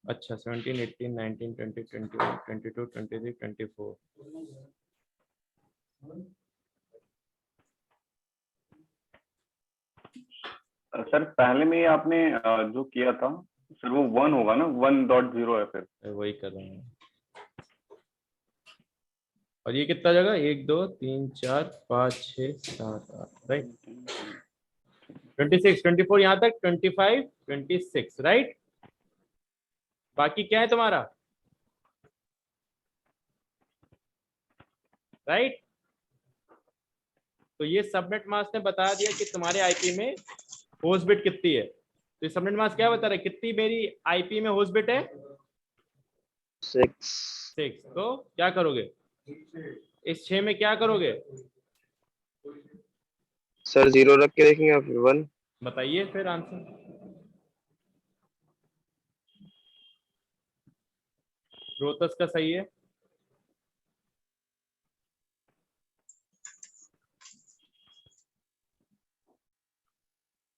A: अच्छा 17 18 19 20 21 22 23 24।
B: सर पहले में आपने जो किया था सर वो 1 होगा ना, 1.0 है फिर।
A: वही कर रहे हैं। और ये कितना जगह? 1 2 3 4 5 6 7 8, राइट। 26 24 यहाँ तक, 25 26, राइट। बाकी क्या है तुम्हारा? राइट। तो ये सबनेट मास्क ने बता दिया कि तुम्हारे आईपी में होस्ट बिट कितनी है। तो ये सबनेट मास्क क्या बता रहा है? कितनी मेरी आईपी में होस्ट बिट है? 6। तो क्या करोगे इस 6 में? क्या करोगे
C: सर 0 रख के देखेंगे या फिर 1?
A: बताइए फिर आंसर। रोहतस का सही है।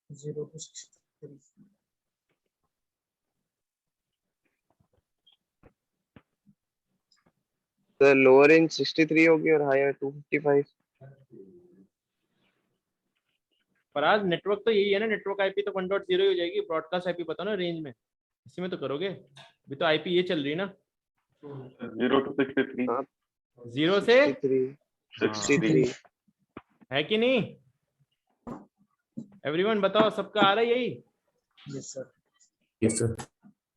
E: Zero to 63
C: sir lower range 63 होगी और हायर 255।
A: पर आज नेटवर्क तो यही है ना, नेटवर्क आईपी तो 1.0 हो जाएगी। ब्रॉडकास्ट आईपी बताओ ना रेंज में, इसी में तो करोगे। अभी तो आईपी ये चल रही है ना,
B: 0 to 63
C: हाँ
A: 0 से
C: 63
A: है कि नहीं? एवरीवन बताओ, सबका आ रहा है यही?
E: यस सर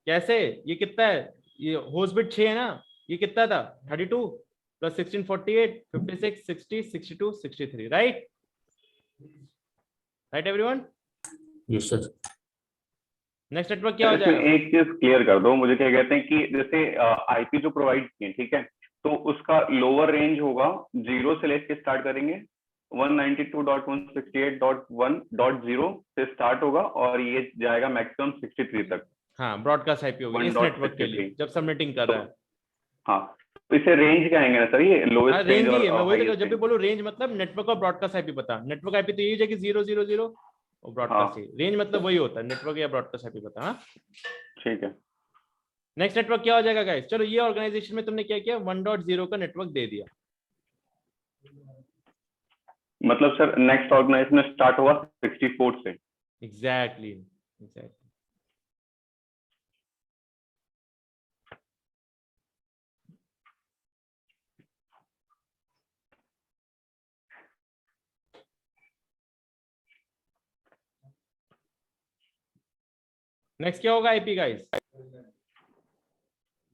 A: कैसे? ये कितना है? ये होस्ट बिट 6 है ना, ये कितना था? 32 plus 16 48 56 60 62 63, right. Right everyone?
G: Yes sir.
A: Next network क्या हो
B: इसमें
A: जाएगा?
B: एक चीज क्लियर कर दो मुझे, क्या कहते हैं कि जैसे आईपी जो प्रोवाइड किए, ठीक है, तो उसका लोअर रेंज होगा 0 से लेके स्टार्ट करेंगे, 192.168.1.0 से स्टार्ट होगा और ये जाएगा मैक्सिमम 63 तक।
A: हाँ ब्रॉडकास्ट आईपी होगी इस नेटवर्क के लिए
B: 1.63
A: जब सबनेटिंग कर रहा है।
B: हाँ तो इसे रेंज कहेंगे ना सर, ये
A: हाँ
B: लोएस्ट
A: रेंज
B: रेंज
A: ही है। मैं
B: और
A: वही तो
B: हाईएस्ट
A: जब भी
B: रेंज।
A: बोलूं रेंज मतलब नेटवर्क और ब्रॉडकास्ट आईपी बता। नेटवर्क आईपी तो यही है कि 000 और ब्रॉडकास्ट ही। रेंज मतलब वही होता है, नेटवर्क या ब्रॉडकास्ट आईपी बता। हाँ
B: ठीक है।
A: नेक्स्ट नेटवर्क क्या हो जाएगा गाइस? चलो ये ऑर्गेनाइजेशन में तुमने क्या किया? 1.0 का नेटवर्क दे दिया।
B: मतलब सर नेक्स्ट ऑर्गेनाइजेशन स्टार्ट हुआ 64 से।
A: एग्जैक्टली। नेक्स्ट क्या होगा आईपी गाइस?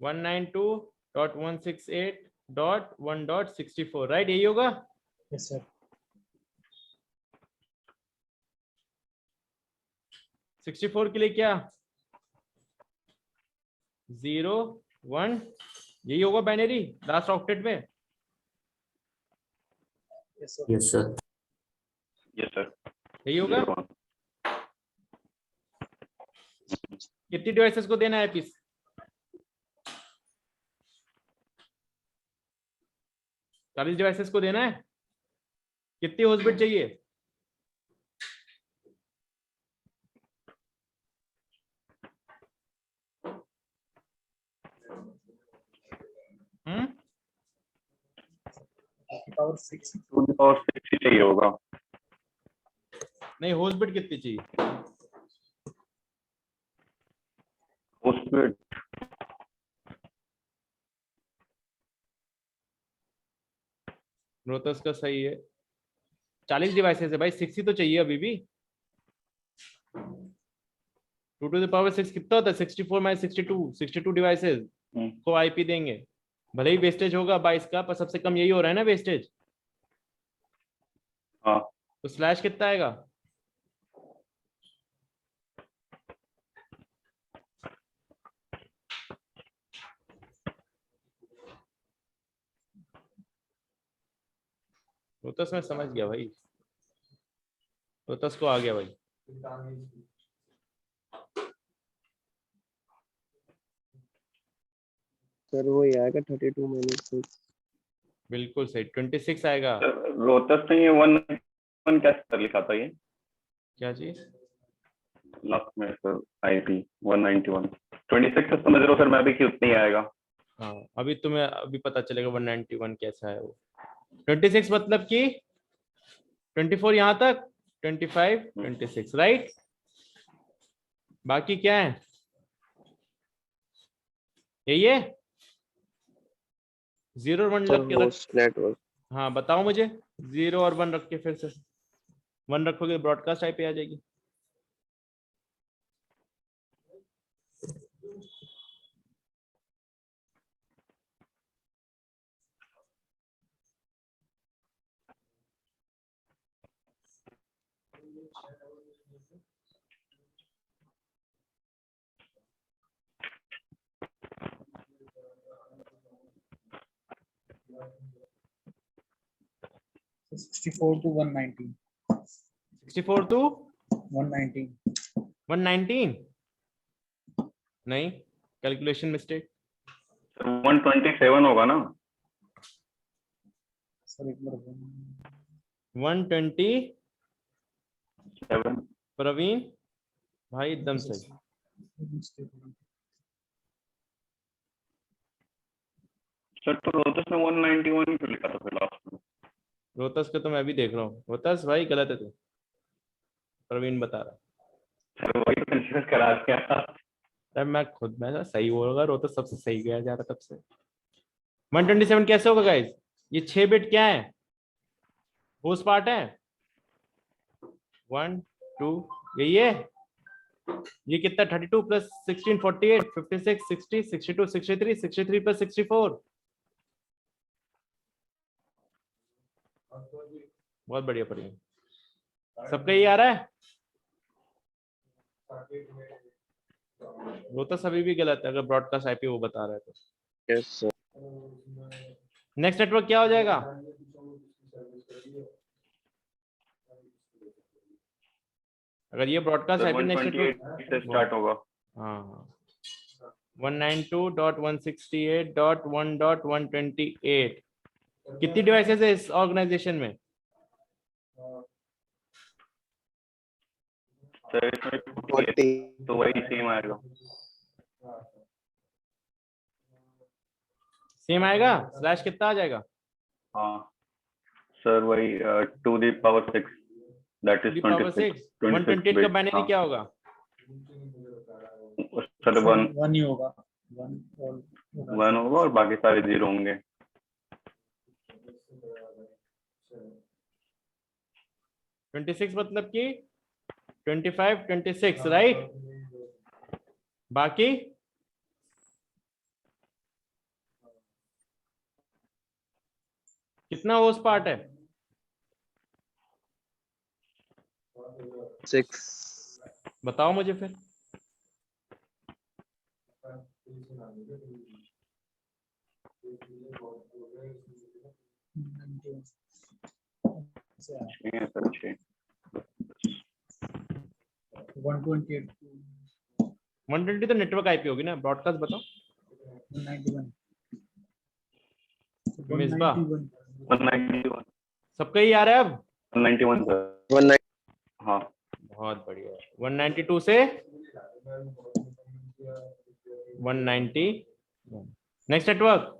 A: 192.168.1.64 राइट, यही होगा।
E: Yes sir.
A: 64 के लिए क्या 0 1 यही होगा बाइनरी लास्ट ऑक्टेट में।
E: Yes sir.
G: Yes sir.
B: Yes sir.
A: यही होगा। कितनी डिवाइसेस को देना है पीस? 40 डिवाइसेस को देना है। कितनी होस्ट बिट चाहिए?
E: पावर 6
B: 2 to the power 6 ही चाहिए होगा।
A: नहीं, होस्ट बिट कितनी चाहिए?
B: होस्ट बिट
A: रोतस का सही है। 40 डिवाइसेस है भाई, 60 तो चाहिए अभी भी। 2 to the power 6 कितना होता है? 64 माइनस 62 डिवाइसेस को आईपी देंगे। भले ही वेस्टेज होगा 22 का, पर सबसे कम यही हो रहा है ना वेस्टेज।
B: हाँ।
A: तो स्लैश कितना आएगा? रोतस में समझ गया भाई, रोतस को आ गया भाई।
C: सर वो ही आएगा 32 माइनस 6।
A: बिल्कुल सही, 26 आएगा।
B: रोतस ने ये 191 कैसे लिखा था ये
A: क्या चीज?
B: लास्ट में सर? आईपी 191 26 से समझ रहे हो सर मैं भी कि उतना ही आएगा।
A: हाँ, अभी तुम्हें अभी पता चलेगा 191 कैसा है वो। 26 मतलब कि 24 यहाँ तक, 25 26 राइट। बाकी क्या है? यही है। 0 और 1
C: सर
A: लग के रख।
C: होस्ट नेटवर्क
A: हाँ बताओ मुझे, 0 और 1 रख के फिर से 1 रखोगे ब्रॉडकास्ट आईपी आ जाएगी।
E: तो 64 to 119
A: 64 to
E: 119
A: 119 नहीं, कैलकुलेशन मिस्टेक।
B: 127 होगा ना?
E: सर एक बार
A: 127
B: 7
A: प्रवीण भाई एकदम सही।
B: सर तो रोतस ने 191 क्यों लिखा था फिर लास्ट में?
A: रोहतस का तो मैं भी देख रहा हूँ। रोहतस भाई गलत है तू, प्रवीण बता रहा।
B: सर वही कंफ्यूज करा दिया।
A: तब मैं खुद में सही बोलूंगा, रोहतस सबसे सही गया जा रहा तब से। 127 कैसे होगा गाइस? ये 6 बिट क्या है? होस्ट पार्ट है। 1 2 यही है। ये कितना 32 प्लस 16 48 56 60 62 63 63 प्लस 64। बहुत बढ़िया पढ़िए। सबका ये आ रहा है? वो तो सभी भी गलत है अगर ब्रॉडकास्ट आईपी वो बता रहा है तो।
C: Yes sir.
A: नेक्स्ट नेटवर्क क्या हो जाएगा? अगर ये ब्रॉडकास्ट आईपी नेक्स्ट नेटवर्क
B: से स्टार्ट होगा।
A: हाँ 192.168.1.128 कितनी डिवाइसेस है इस ऑर्गेनाइजेशन में?
B: सर इसमें
C: 40
B: तो वही सेम आएगा।
A: सेम आएगा। स्लैश कितना आ जाएगा?
B: हाँ सर वही 2 the power 6 that is 26
A: 128 का बाइनरी क्या होगा?
B: सर
E: 1 ही होगा।
B: 1 होगा और बाकी सारे 0 होंगे।
A: 26 मतलब कि 25 26 राइट। बाकी कितना होस्ट पार्ट है?
C: 6.
A: बताओ मुझे फिर।
B: छः सर, छः।
E: 128
A: 120 तो नेटवर्क आईपी होगी ना, ब्रॉडकास्ट बताओ।
E: 191
A: मिसबा
B: 191
A: सबका ही आ रहा है अब?
B: 191 सर।
C: 19.
B: हाँ
A: बहुत बढ़िया। 192 से 190। Next network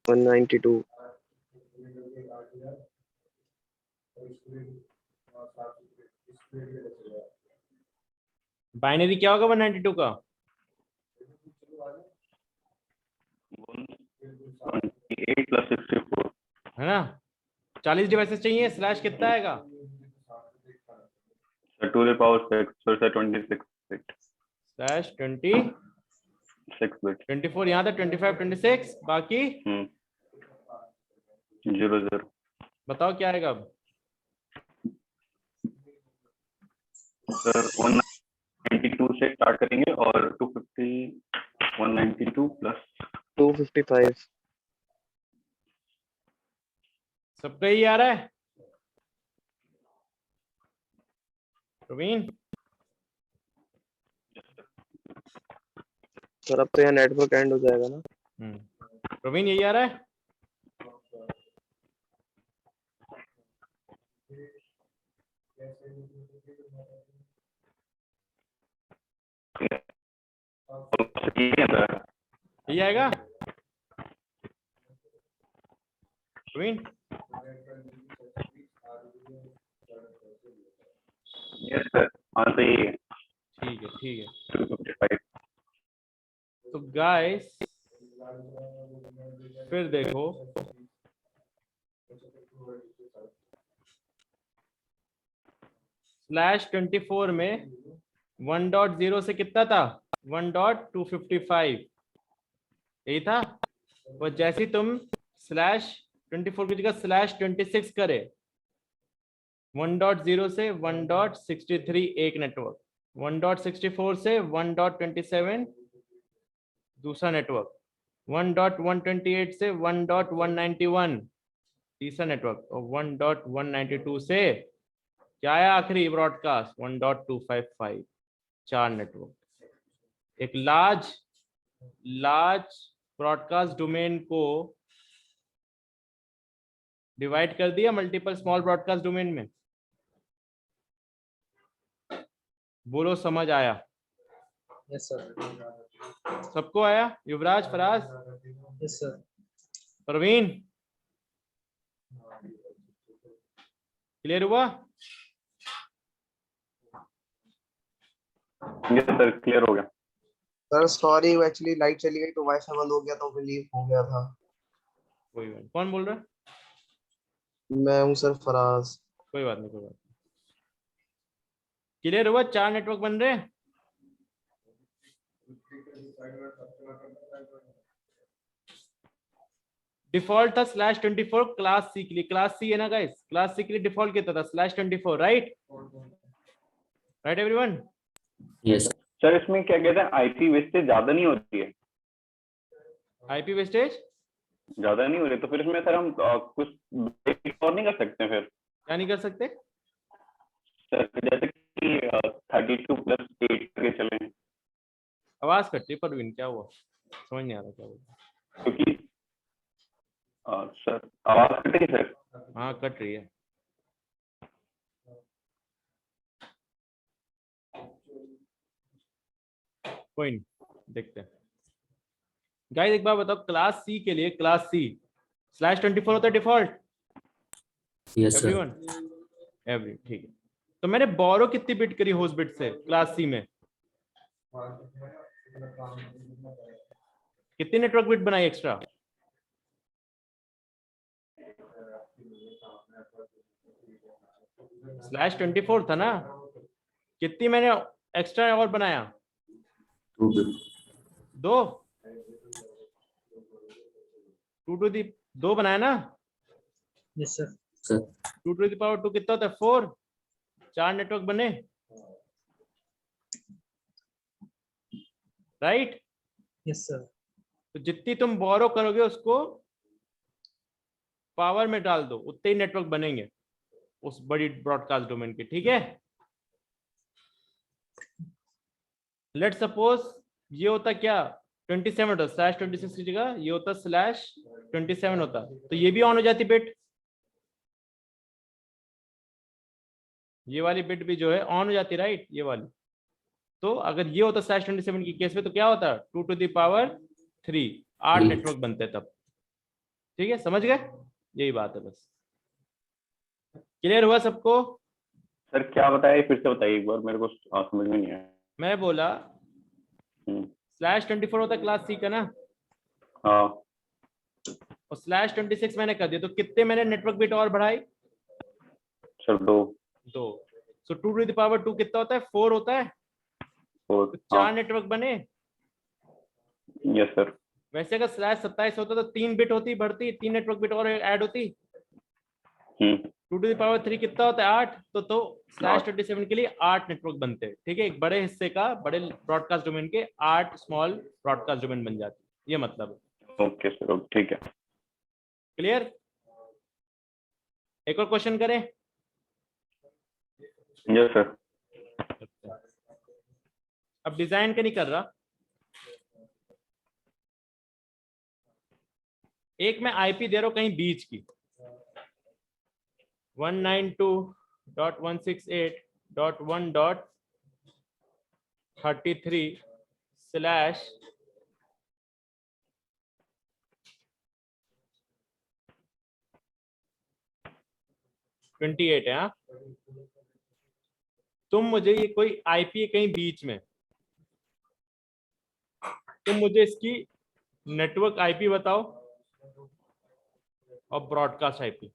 C: 192.
A: बाइनरी क्या होगा 192 का?
B: 128 प्लस 64
A: है ना? 40 डिवाइसेस चाहिए, स्लैश कितना आएगा?
B: Sir, 2 to the power 6 sir 26 bit.
A: Slash 26
B: bit.
A: 24 यहाँ था, 25 26 बाकी
B: 00।
A: बताओ क्या आएगा अब?
B: सर 192 से स्टार्ट करेंगे और 250 192 प्लस
C: 255.
A: सबका ही आ रहा है प्रवीण?
C: सर अब तो यहाँ नेटवर्क एंड हो जाएगा ना?
A: प्रवीण यही आ रहा है?
B: ठीक है सर।
A: यही आएगा प्रवीण?
B: यस सर, हाँ सही है।
A: ठीक है ठीक है।
B: 255
A: तो गाइस फिर देखो, /24 में 1.0 से कितना था? 1.255 यही था। और जैसे ही तुम /24 की जगह /26 करे, 1.0 से 1.63 एक नेटवर्क, 1.64 से 1.27 दूसरा नेटवर्क, 1.128 से 1.191 तीसरा नेटवर्क, और 1.192 से क्या आया आखिरी ब्रॉडकास्ट 1.255, 4 नेटवर्क। एक लार्ज ब्रॉडकास्ट डोमेन को डिवाइड कर दिया मल्टीपल स्मॉल ब्रॉडकास्ट डोमेन में। बोलो समझ आया?
E: Yes sir.
A: सबको आया? Yuvraj, Faraz,
E: yes sir.
A: Praveen clear हुआ?
B: यस सर, क्लियर हो गया।
C: सर सॉरी, एक्चुअली लाइट चली गई तो वाईफाई बंद हो गया तो फिर लीव हो गया था।
A: कोई बात नहीं। कौन बोल रहा है?
C: मैं हूँ सर फराज।
A: कोई बात नहीं, कोई बात नहीं। क्लियर हुआ? 4 नेटवर्क बन रहे हैं। डिफॉल्ट था /24 क्लास सी के लिए। क्लास सी है ना गाइस? क्लास सी के लिए डिफॉल्ट कितना था? /24, right? Right everyone?
G: Yes
B: sir इसमें क्या कहते हैं, आईपी वेस्टेज ज्यादा नहीं होती है?
A: आईपी वेस्टेज
B: ज्यादा नहीं हो रही तो फिर इसमें सर हम कुछ और नहीं कर सकते हैं फिर?
A: क्या नहीं कर सकते?
B: सर जैसे कि 32 प्लस 8 के चले,
A: आवाज कटती है परवीन, क्या हुआ? समझ नहीं आ रहा क्या हुआ।
B: क्योंकि सर आवाज कट रही है सर।
A: हाँ कट रही है। कोई नहीं, देखते हैं। गाइस एक बार बताओ, क्लास सी के लिए, क्लास सी /24 होता है default?
G: Yes sir
A: everyone? Every, ठीक है। तो मैंने बोरो कितनी बिट करी होस्ट बिट से क्लास सी में? कितनी नेटवर्क बिट बनाई एक्स्ट्रा? /24 था ना? कितनी मैंने एक्स्ट्रा और बनाया?
G: 2 बिट
A: 2? 2 बनाया ना,
E: yes sir.
G: Sir
A: 2 to the power 2 कितना होता है 4, 4 नेटवर्क बने, राइट।
E: Yes sir.
A: तो जितनी तुम बोरो करोगे उसको पावर में डाल दो, उतने ही नेटवर्क बनेंगे उस बड़ी ब्रॉडकास्ट डोमेन के, ठीक है। लेट सपोज ये होता क्या 27 होता, /26 की जगह ये होता /27 होता, तो ये भी ऑन हो जाती बिट, ये वाली बिट भी जो है ऑन हो जाती, राइट, ये वाली। तो अगर ये होता /27 की केस में तो क्या होता 2 to the power 3, 8
G: 3।
A: नेटवर्क बनते तब, ठीक है, समझ गए, यही बात है बस। क्लियर हुआ सबको?
B: सर क्या बताया, फिर से बताइए एक बार, मेरे को समझ में नहीं आया।
A: मैं बोला
B: हम्म,
A: /24 होता क्लास सी का ना,
B: हाँ
A: और /26 मैंने कर दिया, तो कितने मैंने नेटवर्क बिट और बढ़ाई,
B: sir 2
A: so 2 to the power 2 कितना होता है 4 होता है,
B: 4
A: तो 4 नेटवर्क बने।
B: Yes sir.
A: वैसे अगर /27 होता तो 3 बिट होती बढ़ती, 3 नेटवर्क बिट और ऐड होती, 2 to the power 3 कितना होता है 8, तो /27 के लिए 8 नेटवर्क बनते हैं, ठीक है। एक बड़े हिस्से का, बड़े ब्रॉडकास्ट डोमेन के 8 स्मॉल ब्रॉडकास्ट डोमेन बन जाती है, ये मतलब है।
B: ओके सर, ठीक है।
A: क्लियर? एक और क्वेश्चन करें?
B: Yes sir.
A: अब डिजाइन का नहीं कर रहा, एक मैं आईपी दे रहा हूं कहीं बीच की 192.168.1.33/ (28) है, हाँ। तुम मुझे ये कोई आईपी है कहीं बीच में, तुम मुझे इसकी नेटवर्क आईपी बताओ और ब्रॉडकास्ट आईपी।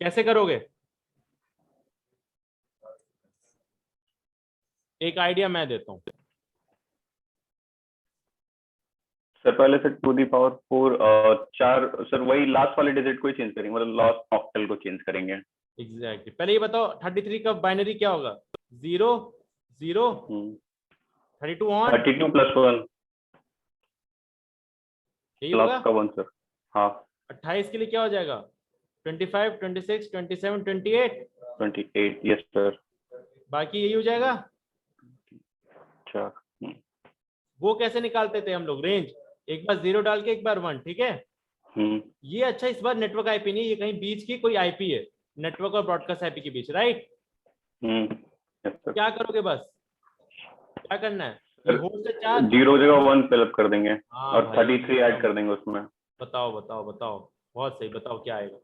A: कैसे करोगे? एक आइडिया मैं देता हूं।
B: सर पहले से 2 दी पावर 4 4 सर, वही लास्ट वाले डिजिट को ही चेंज करेंगे, मतलब लास्ट ऑक्टल को चेंज करेंगे।
A: एग्जैक्टली। पहले ये बताओ 33 का बाइनरी क्या होगा? 0 0 32 ऑन,
B: 32 + 1
A: यही होगा।
B: प्लस का 1 सर। हाँ
A: 28 के लिए क्या हो जाएगा? 25 26 27 28,
B: 28 यस सर।
A: बाकी यही हो जाएगा।
B: अच्छा
A: वो कैसे निकालते थे हम लोग? रेंज, एक बार 0 डाल के एक बार 1, ठीक है। ये अच्छा इस बार नेटवर्क आईपी नहीं, ये कहीं बीच की कोई आईपी है, नेटवर्क और ब्रॉडकास्ट आईपी के बीच, राइट।
B: Yes sir.
A: क्या करोगे, बस क्या करना है, ये होस्ट है 4,
B: 0 जगह 1 फिलअप कर देंगे
A: हाँ
B: और
A: भाई,
B: 33 ऐड कर देंगे उसमें।
A: बताओ बताओ बताओ, बहुत सही, बताओ क्या आएगा।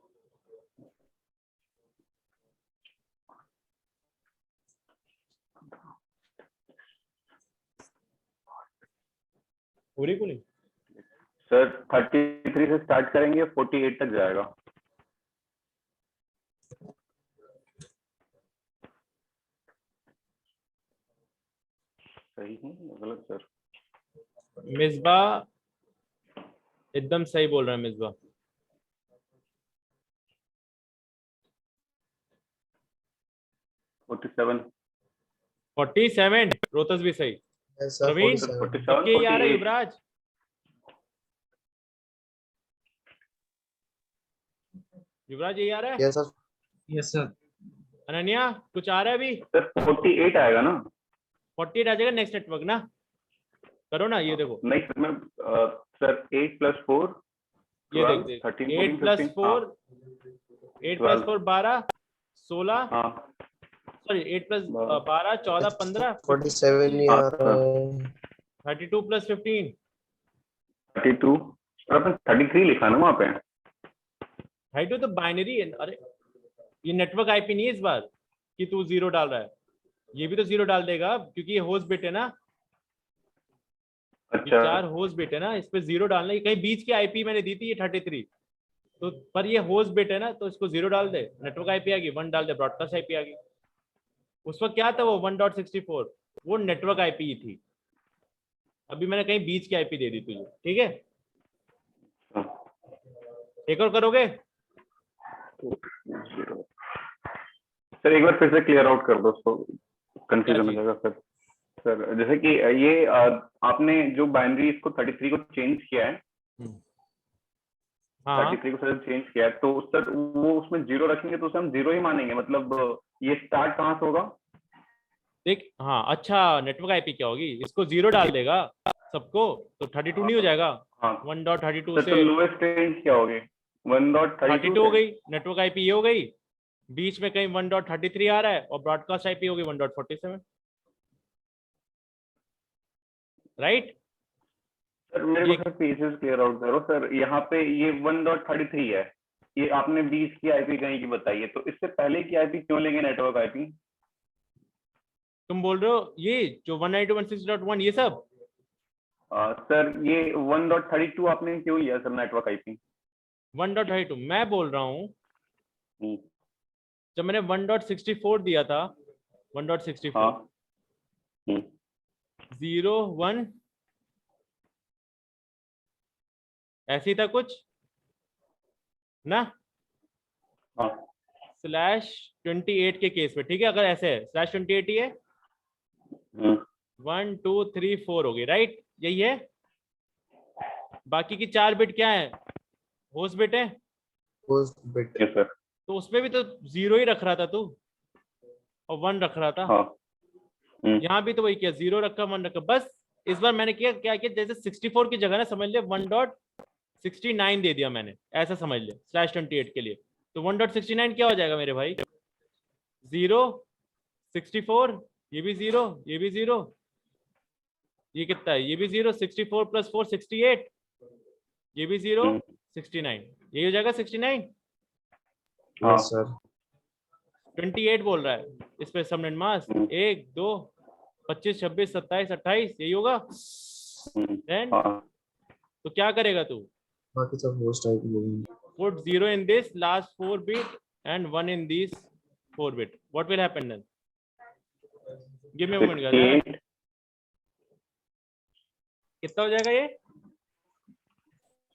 A: पूरी को नहीं
B: सर 33 से स्टार्ट करेंगे 48 तक जाएगा। सही है गलत सर?
A: मिसबा एकदम सही बोल रहा है मिसबा।
B: $47
A: 47, रोतस भी सही।
C: Yes, sir,
A: Praveen
C: 47.
B: 47
A: सबके ये आ रहा है,
B: 48
A: युवराज युवराज यही आ रहा है।
C: Yes, sir.
E: Yes sir.
A: Ananya कुछ आ रहा है अभी?
B: सर 48 आएगा ना?
A: 48 आ जाएगा नेक्स्ट नेटवर्क ना, करो ना, ये देखो,
B: नहीं सर मैं सर 8 + 4
A: ये
B: 12
A: देख
B: 13
A: 8
B: 14
A: +
B: 15
A: 4 8 + 4 12 16,
B: हाँ
A: सॉरी 8 + 12 14 15
C: 47 नहीं आ रहा है।
A: 32 + 15
B: 32 सर आपने 33 लिखा ना वहाँ पे।
A: 32 तो बाइनरी है। अरे ये नेटवर्क आईपी नहीं है इस बार कि तू 0 डाल रहा है, ये भी तो 0 डाल देगा क्योंकि ये होस्ट बिट है ना, ये
B: अच्छा
A: 4 होस्ट बिट है ना, इस पे 0 डालना। ये कहीं बीच की आईपी मैंने दी थी ये 33, तो पर ये होस्ट बिट है ना, तो इसको 0 डाल दे, नेटवर्क आईपी आ गई, 1 डाल दे, ब्रॉडकास्ट आईपी आ गई। उस वक्त क्या था वो 1.64, वो नेटवर्क आईपी थी। अभी मैंने कहीं बीच की आईपी दे दी तुझे, ठीक है? एक और करोगे?
B: सर एक बार फिर से क्लियर आउट कर दो, उसको कंफ्यूजन हो
A: चीज?
B: जाएगा सर। सर जैसे कि ये आपने जो बाइनरी इसको 33 को चेंज किया है,
A: हाँ
B: 33 को सर चेंज किया है, तो सर वो उसमें 0 रखेंगे तो उसे हम 0 ही मानेंगे, मतलब ये स्टार्ट कहाँ से होगा?
A: देख, हाँ अच्छा, नेटवर्क आईपी क्या होगी, इसको 0 डाल देगा सबको तो 32 नहीं हो जाएगा?
B: हाँ
A: 1.32
B: सर, तो
A: से
B: लोएस्ट रेंज क्या होगी? 1.32
A: 32 हो गई। नेटवर्क आईपी ये हो गई, बीच में कहीं 1.33 आ रहा है, और ब्रॉडकास्ट आईपी होगी 1.47, राइट?
B: सर मेरे को सर पीसेस क्लियर आउट करो सर। यहाँ पे ये 1.33 है, ये आपने 20 की आईपी कहीं की बताई है, तो इससे पहले की आईपी क्यों लेंगे नेटवर्क आईपी?
A: तुम बोल रहे हो ये जो 192.168.1 ये सब?
B: सर ये 1.32 आपने क्यों लिया सर नेटवर्क आईपी?
A: 1.32 मैं बोल रहा हूँ, जब मैंने 1.64 दिया था, 1.64
B: हाँ
A: 0 1 ऐसे ही था कुछ ना,
B: हाँ
A: /28 के केस में, ठीक है? अगर ऐसे है /28 ही है, 1 2 3 4 हो गई, राइट? यही है। बाकी की 4 बिट क्या है? होस्ट बिट है।
C: Host bit.
B: Yes sir.
A: तो उसमें भी तो 0 ही रख रहा था तू, और 1 रख रहा था।
B: हाँ
A: यहाँ भी तो वही किया, 0 रखा 1 रखा। बस इस बार मैंने क्या किया, जैसे 64 की जगह ना समझ ले 1.69 दे दिया मैंने, ऐसा समझ ले /28 के लिए। तो 1.69 क्या हो जाएगा मेरे भाई? 0 64, ये भी 0, ये भी 0, ये कितना है? ये भी 0, 64 + 4 68, ये भी 0 69, यही हो जाएगा 69।
C: Yes sir.
A: 28 बोल रहा है इस पे सबनेट मास्क, 1 2 25 26 27 28, यही होगा। Then, तो क्या करेगा तू?
C: बाकी सब होस्ट आईपी होगी।
A: Put 0 in this last 4 bit and 1 in these 4 bit. What will happen then? Give me a moment guys. कितना हो जाएगा ये?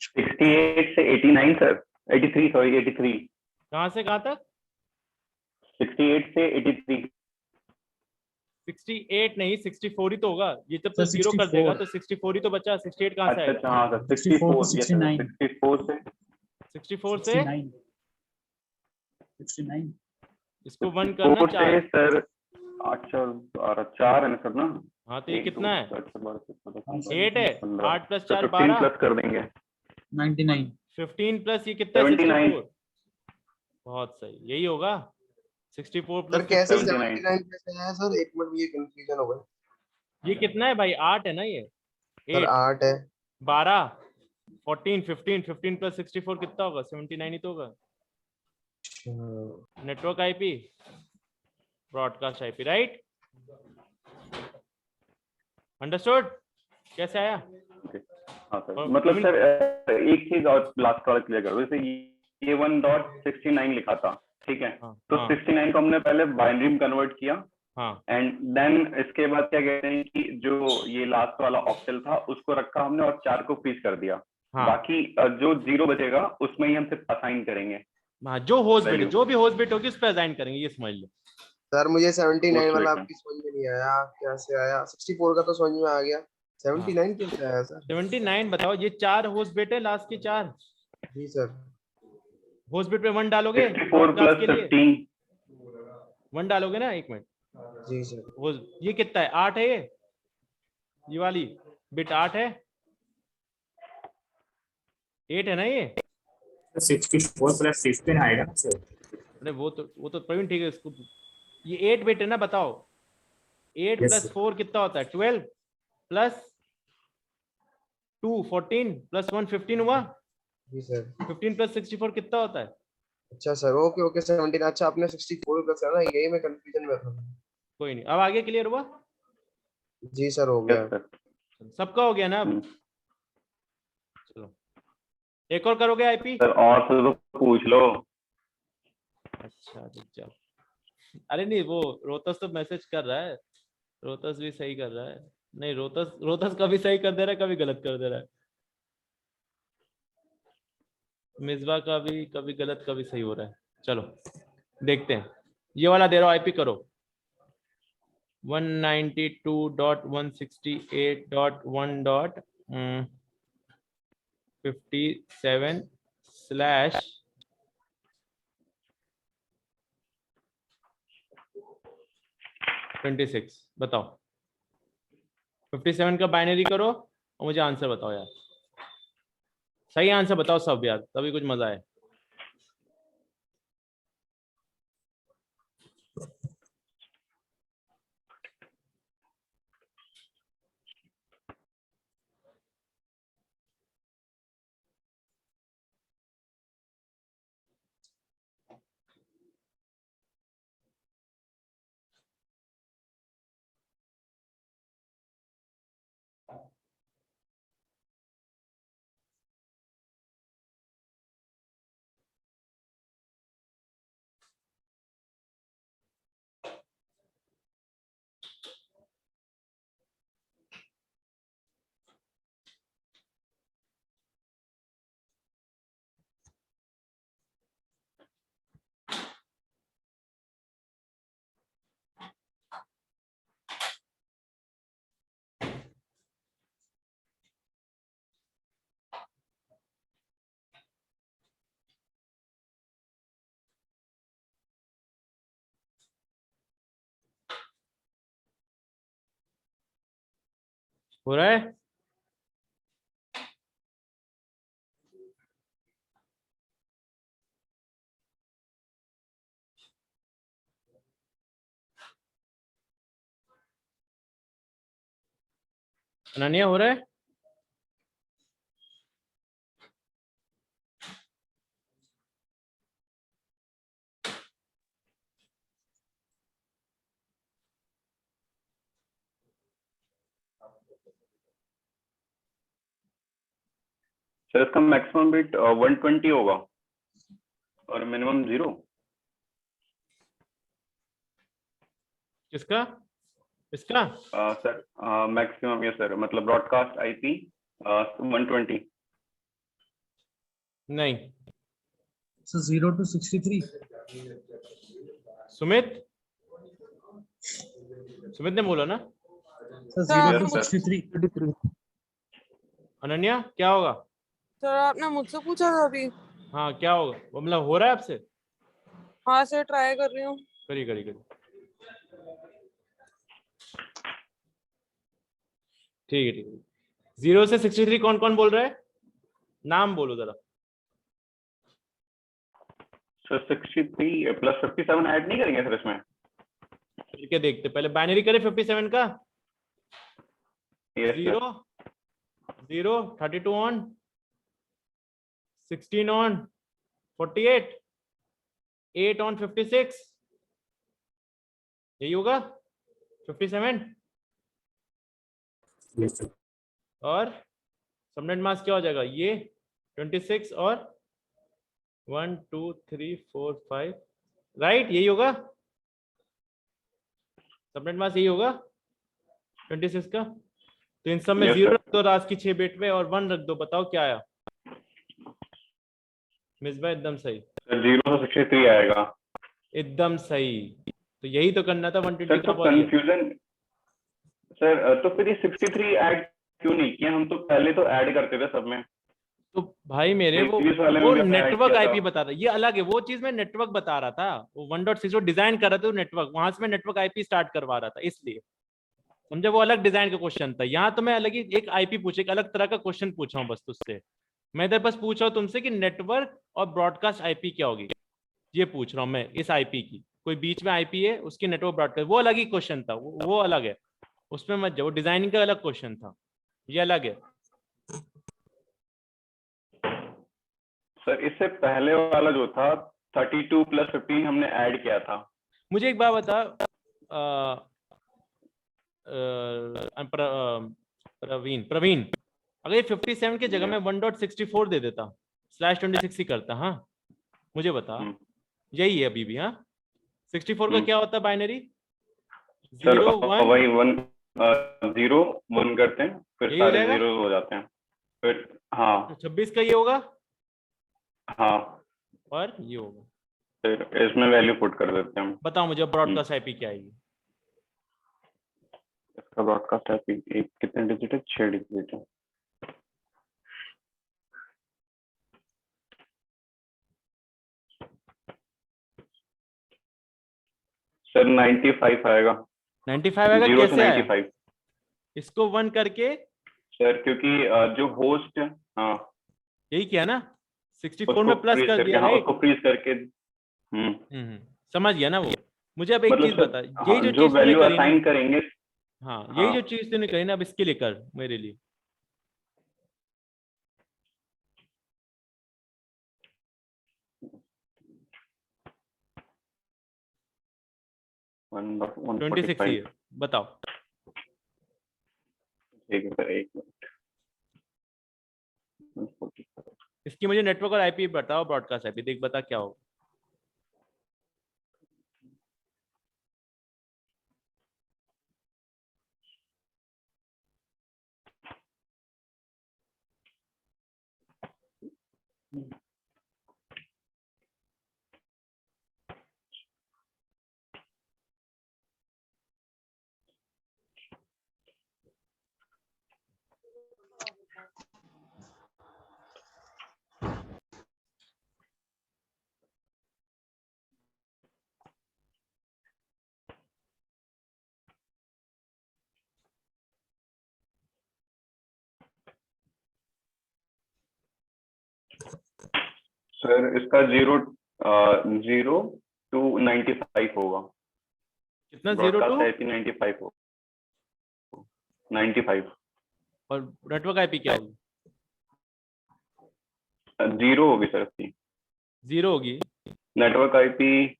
B: 68 से 89 सर, 83 सॉरी 83।
A: कहाँ से कहाँ तक?
B: 68 से 83।
A: 68 नहीं, 64 ही तो होगा। ये जब तो
E: सर,
A: 0 कर
E: 64
A: देगा तो 64 ही तो बचा। 68 कहाँ से
B: अच्छा अच्छा
A: आएगा?
B: हाँ सर
E: 64 to
B: 64
E: 69
B: 64 से
A: 64 से
E: 69
A: इसको 1 करना
B: 4 से
A: 4।
B: सर। अच्छा 4 है ना सर ना?
A: हाँ तो ये कितना है? 8 है।
B: 15
A: 8 + 4
B: 15
A: 12,
B: प्लस कर देंगे।
E: 99
A: 15 प्लस ये कितना है?
B: 79।
A: 64। बहुत सही, यही होगा। 64
C: सर
A: +
C: कैसे
A: 15,
C: 79 कैसे आया सर? एक मिनट, ये कंफ्यूजन हो गई।
A: ये कितना है भाई? 8 है ना ये?
C: सर
A: 8
C: 8 है।
A: 12 14 15 15 + 64 कितना होगा? 79 ही तो होगा। Network IP, broadcast IP, right? Understood? कैसे आया?
B: हाँ सर,
A: और
B: मतलब
A: even-
B: सर एक चीज और लास्ट वाला क्लियर करो। जैसे ये 1.69 लिखा था, ठीक है?
A: हाँ,
B: तो
A: हाँ,
B: 69 को हमने पहले बाइनरी में कन्वर्ट किया,
A: हाँ,
B: एंड देन इसके बाद क्या कहते हैं कि जो ये लास्ट वाला ऑक्टल था उसको रखा हमने और 4 को फ्रीज कर दिया।
A: हाँ,
B: बाकी जो 0 बचेगा उसमें ही हम सिर्फ असाइन करेंगे।
A: हाँ, जो होस्ट बिट,
B: Value।
A: जो भी होस्ट बिट होगी उस पर असाइन करेंगे, ये समझ लो।
C: सर मुझे 79
B: Host
C: वाला
B: rate
C: आपकी समझ में नहीं आया, कैसे आया? 64 का तो समझ में आ गया, 79 कैसे आया सर?
A: 79 बताओ। ये 4 होस्ट बिट है, लास्ट की 4
C: जी सर।
A: होस्ट बिट पे 1 डालोगे
B: 64
A: ब्रॉडकास्ट के
B: प्लस
A: लिए?
B: 15।
A: 1 डालोगे ना? एक मिनट,
C: जी सर।
A: वो ये कितना है? 8 है ये वाली बिट 8 है, 8 है ना ये?
H: 64 + 15 आएगा ना सर?
A: अरे वो तो प्रवीण ठीक है, इसको ये 8 बिट है ना, बताओ 8
H: Yes,
A: + 4 कितना होता है? 12 + 2 14 + 1 15 हुआ।
C: जी सर।
A: 15 + 64 कितना होता है?
C: अच्छा सर, ओके ओके 79। अच्छा आपने 64 प्लस है ना, यही मैं कंफ्यूजन में था।
A: कोई नहीं, अब आगे क्लियर हुआ?
C: जी सर हो गया।
B: Yes sir.
A: सबका हो गया ना? अब चलो एक और करोगे आईपी?
B: सर और तो पूछ लो।
A: अच्छा चुपचाप। अरे नहीं, वो रोहतस तो मैसेज कर रहा है, रोहतस भी सही कर रहा है। नहीं, रोहतस कभी सही कर दे रहा है, कभी गलत कर दे रहा है। मिसबा का भी कभी गलत कभी सही हो रहा है। चलो देखते हैं। ये वाला दे रहा हूं, आईपी करो 192.168.1.27/26। बताओ 57 का बाइनरी करो और मुझे आंसर बताओ यार। सही आंसर बताओ सब यार, तभी कुछ मजा है। हो रहा है? अनन्या हो रहा है?
B: सर इसका मैक्सिमम बिट 120 होगा और मिनिमम 0।
A: किसका? इसका?
B: सर मैक्सिमम, यस सर, मतलब ब्रॉडकास्ट आईपी 120।
A: नहीं।
E: So 0 to 63.
A: सुमित ने बोला ना?
E: So
F: Sir,
E: 0 to
B: Yes, sir.
E: 63.
A: Ananya क्या होगा?
F: सर आपने मुझसे पूछा था अभी।
A: हाँ क्या होगा वो, मतलब हो रहा है आपसे?
F: हाँ सर, ट्राई कर रही हूँ।
A: करिए करिए करिए। ठीक है ठीक है। 0 से 63 कौन कौन बोल रहा है? नाम बोलो जरा।
B: सर 63 प्लस 57 ऐड नहीं करेंगे सर इसमें?
A: ठीक है देखते पहले बाइनरी करें 57 का।
B: Yes, sir.
A: 0 32 on 16 on 48 8 on 56, यही होगा 57।
G: Yes, sir.
A: और सबनेट मास्क क्या हो जाएगा? ये 26 और 1 2 3 4 5, राइट? यही होगा सबनेट मास्क, यही होगा 26 का। तो इन सब में
B: Yes,
A: 0
B: sir.
A: रख दो राज की 6 बिट में और 1 रख दो। बताओ क्या आया? मिसबा एकदम सही,
B: सर 0 से 63 आएगा।
A: एकदम सही। तो यही तो करना था 120
B: सर
A: का
B: तो
A: बॉडी।
B: कंफ्यूजन सर, तो फिर ये 63 ऐड क्यों नहीं किया? हम तो पहले तो ऐड करते थे सब में।
A: तो भाई मेरे
B: Previous वाले में
A: वो
B: भी हमने add
A: नेटवर्क
B: किया था।
A: आईपी बता रहा, ये अलग है। वो चीज मैं नेटवर्क बता रहा था, वो 1.6 डिजाइन कर रहा था नेटवर्क, वहां से मैं नेटवर्क आईपी स्टार्ट करवा रहा था, इसलिए समझे। वो अलग डिजाइन का क्वेश्चन था। यहाँ तो मैं अलग ही एक आईपी पूछे, एक अलग तरह का क्वेश्चन पूछा हूँ बस तुझसे। मैं इधर बस पूछ रहा हूँ तुमसे कि नेटवर्क और ब्रॉडकास्ट आईपी क्या होगी, ये पूछ रहा हूँ मैं। इस आईपी की कोई बीच में आईपी है, उसकी नेटवर्क ब्रॉडकास्ट, वो अलग ही क्वेश्चन था, वो अलग है, उसमें मत जाओ। डिजाइनिंग का अलग क्वेश्चन था, ये अलग है।
B: सर इससे पहले वाला जो था 32 प्लस 15 हमने ऐड किया था।
A: मुझे एक बात बता प्रवीण, अगर ये 57 के जगह में 1.64 दे देता, /26 ही करता, हाँ मुझे बता। यही है अभी भी, हाँ 64 का क्या होता है बाइनरी?
B: सर
A: 0 1
B: वही 0 1 करते हैं, फिर
A: यही हो
B: सारे
A: जाएगा?
B: 0 हो जाते हैं, फिर हाँ
A: 26 का ये होगा
B: हाँ,
A: और ये होगा।
B: फिर इसमें वैल्यू पुट कर देते हैं हम।
A: बताओ मुझे ब्रॉडकास्ट आईपी क्या आएगी?
B: इसका ब्रॉडकास्ट आईपी एक कितने डिजिट है? 6 डिजिट है। सर 95 आएगा।
A: 95 आएगा?
B: 0 से
A: कैसे आया?
B: 95
A: इसको 1 करके
B: सर, क्योंकि जो होस्ट, हाँ
A: यही किया ना, 64
B: उसको
A: में प्लस
B: फ्रीज
A: कर
B: करके,
A: दिया,
B: हाँ
A: राइट?
B: उसको फ्रीज करके
A: समझ गया ना वो। मुझे अब एक
B: मतलब
A: चीज
B: फिर
A: बता,
B: हाँ,
A: यही जो
B: जो
A: चीज तूने
B: वैल्यू
A: करी ना,
B: असाइन करेंगे,
A: हाँ यही
B: हाँ
A: जो चीज तूने करी ना, अब इसके लिए कर मेरे लिए।
B: वन
A: 26 ही
B: 145
A: है, बताओ।
B: ठीक है सर, एक मिनट। 145
A: इसकी मुझे नेटवर्क और आईपी बताओ, ब्रॉडकास्ट आईपी देख, बता क्या होगा।
B: सर इसका 0 to 95 होगा।
A: कितना? 0
B: ब्रॉडकास्ट
A: टू
B: आईपी 95 हो, 95
A: और नेटवर्क आईपी क्या होगी?
B: 0 होगी सर इसकी।
A: 0 होगी।
B: Network IP